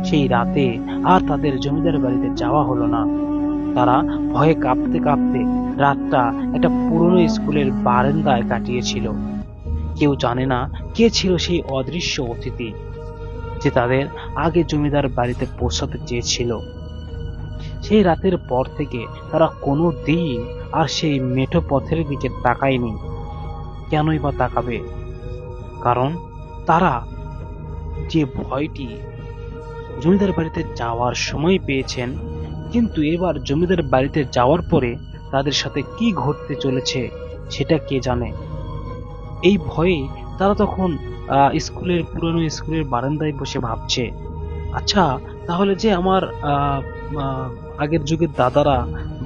সেই রাতে আর তাদের জমিদার বাড়িতে যাওয়া হলো না। তারা ভয়ে কাঁপতে কাঁপতে রাতটা একটা পুরনো স্কুলের বারান্দায় কাটিয়েছিল। কেউ জানে না কে ছিল সেই অদৃশ্য অতিথি যে তাদের আগে জমিদার বাড়িতে পৌঁছাতে চেয়েছিল। সেই রাতের পর থেকে তারা কোনো দিন আর সেই মেঠো পথের দিকে তাকায়নি। কেনই বা তাকাবে? কারণ তারা যে ভয়টি জমিদার বাড়িতে যাওয়ার সময় পেয়েছেন, কিন্তু এবার জমিদার বাড়িতে যাওয়ার পরে তাদের সাথে কি ঘটতে চলেছে সেটা কে জানে। এই ভয়ে তারা তখন পুরনো স্কুলের বারান্দায় বসে ভাবছে, আচ্ছা তাহলে যে আমার আগের যুগের দাদারা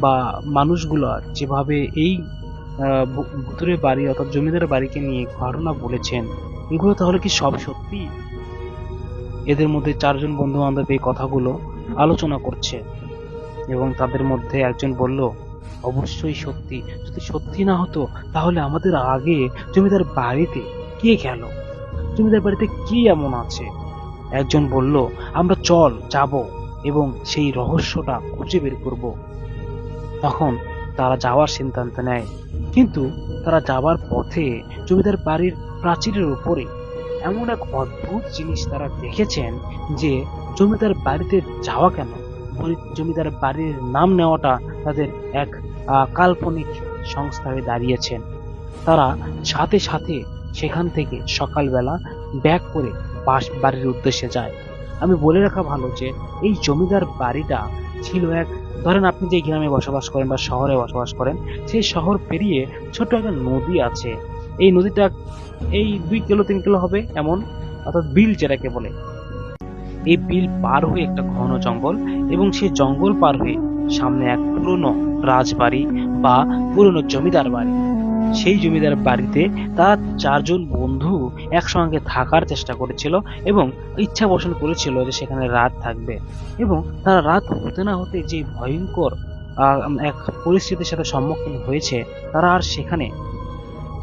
বা মানুষগুলো যেভাবে এই ভুতুরে বাড়ি অর্থাৎ জমিদার বাড়িকে নিয়ে ঘটনা বলেছেন, এগুলো তাহলে কি সব সত্যি? এদের মধ্যে চারজন বন্ধু বান্ধব এই কথাগুলো আলোচনা করছে এবং তাদের মধ্যে একজন বলল, অবশ্যই সত্যি। যদি সত্যি না হতো তাহলে আমাদের আগে জমিদার বাড়িতে কে গেল? জমিদার বাড়িতে কি এমন আছে? একজন বলল, আমরা চল যাব এবং সেই রহস্যটা খুঁজে বের করব। তখন তারা যাওয়ার সিদ্ধান্ত নেয়, কিন্তু তারা যাবার পথে জমিদার বাড়ির প্রাচীরের উপরে এমন এক অদ্ভুত জিনিস তারা দেখেছেন যে জমিদার বাড়িতে যাওয়া কেন, জমিদার বাড়ির নাম নেওয়াটা তাদের এক কাল্পনিক সংস্থা হয়ে দাঁড়িয়েছেন। তারা সাথে সাথে সেখান থেকে সকালবেলা ব্যাক করে বাড়ির উদ্দেশ্যে যায়। আমি বলে রাখা ভালো যে এই জমিদার বাড়িটা ছিল এক, ধরেন আপনি যে গ্রামে বসবাস করেন বা শহরে বসবাস করেন, সেই শহর পেরিয়ে ছোট একটা নদী আছে। এই নদীটা এই 2 কিলো 3 কিলো হবে এমন, অর্থাৎ বিল যেটাকে বলে। এই বিল পার হয়ে একটা ঘন জঙ্গল, এবং সেই জঙ্গল পার হয়ে সামনে এক পুরনো রাজবাড়ি বা পুরনো জমিদার বাড়ি। সেই জমিদার বাড়িতে তারা চারজন বন্ধু একসঙ্গে থাকার চেষ্টা করেছিল এবং ইচ্ছা পোষণ করেছিল যে সেখানে রাত থাকবে। এবং তারা রাত হতে না হতে যে ভয়ঙ্কর এক পরিস্থিতির সাথে সম্মুখীন হয়েছে, তারা আর সেখানে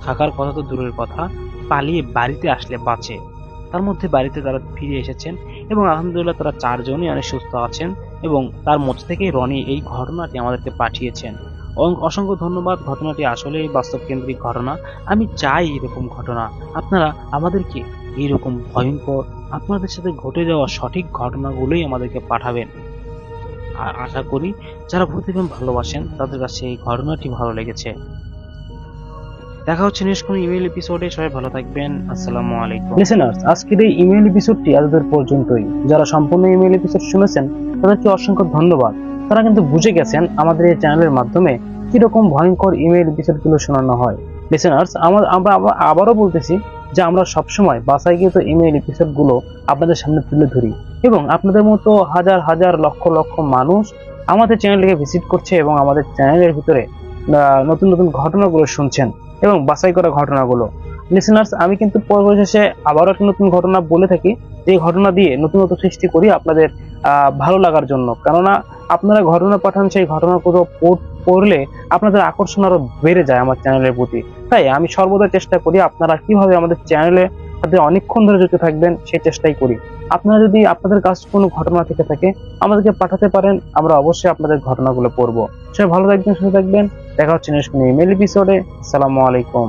থাকার কথা তো দূরের কথা, পালিয়ে বাড়িতে আসলে বাঁচে। তার মধ্যে বাড়িতে তারা ফিরে এসেছেন এবং আলহামদুলিল্লাহ তারা চারজনই অনেক সুস্থ আছেন, এবং তার মধ্যে থেকেই রনি এই ঘটনাটি আমাদেরকে পাঠিয়েছেন। অসংখ্য ধন্যবাদ। ঘটনাটি আসলেই বাস্তব কেন্দ্রিক ঘটনা। আমি চাই এরকম ঘটনা আপনারা আমাদেরকে এইরকম ভয়ঙ্কর আপনাদের সাথে ঘটে যাওয়া সঠিক ঘটনাগুলোই আমাদেরকে পাঠাবেন। আর আশা করি যারা ভূতফিল্ম ভালোবাসেন তাদের কাছে এই ঘটনাটি ভালো লেগেছে। দেখা হচ্ছে নেক্সট কোনো ইমেল এপিসোডে। সবাই ভালো থাকবেন। আসসালামু আলাইকুম। লিসেনার্স, আজকের এই ইমেল এপিসোডটি আজকের পর্যন্তই। যারা সম্পূর্ণ ইমেল এপিসোড শুনেছেন তাদেরকে অসংখ্য ধন্যবাদ। তারা কিন্তু বুঝে গেছেন আমাদের এই চ্যানেলের মাধ্যমে কিরকম ভয়ঙ্কর ইমেল এপিসোডগুলো শোনানো হয়। লিসেনার্স, আমরা আবারও বলতেছি যে আমরা সবসময় বাছাইকৃত ইমেল এপিসোডগুলো আপনাদের সামনে তুলে ধরি, এবং আপনাদের মতো হাজার হাজার লক্ষ লক্ষ মানুষ আমাদের চ্যানেলকে ভিজিট করছে এবং আমাদের চ্যানেলের ভিতরে নতুন নতুন ঘটনাগুলো শুনছেন এবং বাছাই করা ঘটনাগুলো। লিসেনার্স, আমি কিন্তু পরিশেষে আবারও একটা নতুন ঘটনা বলে থাকি, যে ঘটনা দিয়ে নতুনত্ব সৃষ্টি করি আপনাদের ভালো লাগার জন্য। কেননা আপনারা ঘটনা পাঠান, সেই ঘটনাগুলো পড়লে আপনাদের আকর্ষণ আরো বেড়ে যায় আমার চ্যানেলের প্রতি। তাই আমি সর্বদা চেষ্টা করি আপনারা কিভাবে আমাদের চ্যানেলে সাথে অনেকক্ষণ ধরে যুক্ত থাকবেন সেই চেষ্টাই করি। আপনারা যদি আপনাদের কাছে কোনো ঘটনা থেকে থাকে আমাদেরকে পাঠাতে পারেন, আমরা অবশ্যই আপনাদের ঘটনাগুলো পড়বো। সবাই ভালো থাকবেন, সুস্থ থাকবেন। দেখা হচ্ছে নেক্সট কোনো ইমেল এপিসোডে। আসসালামু আলাইকুম।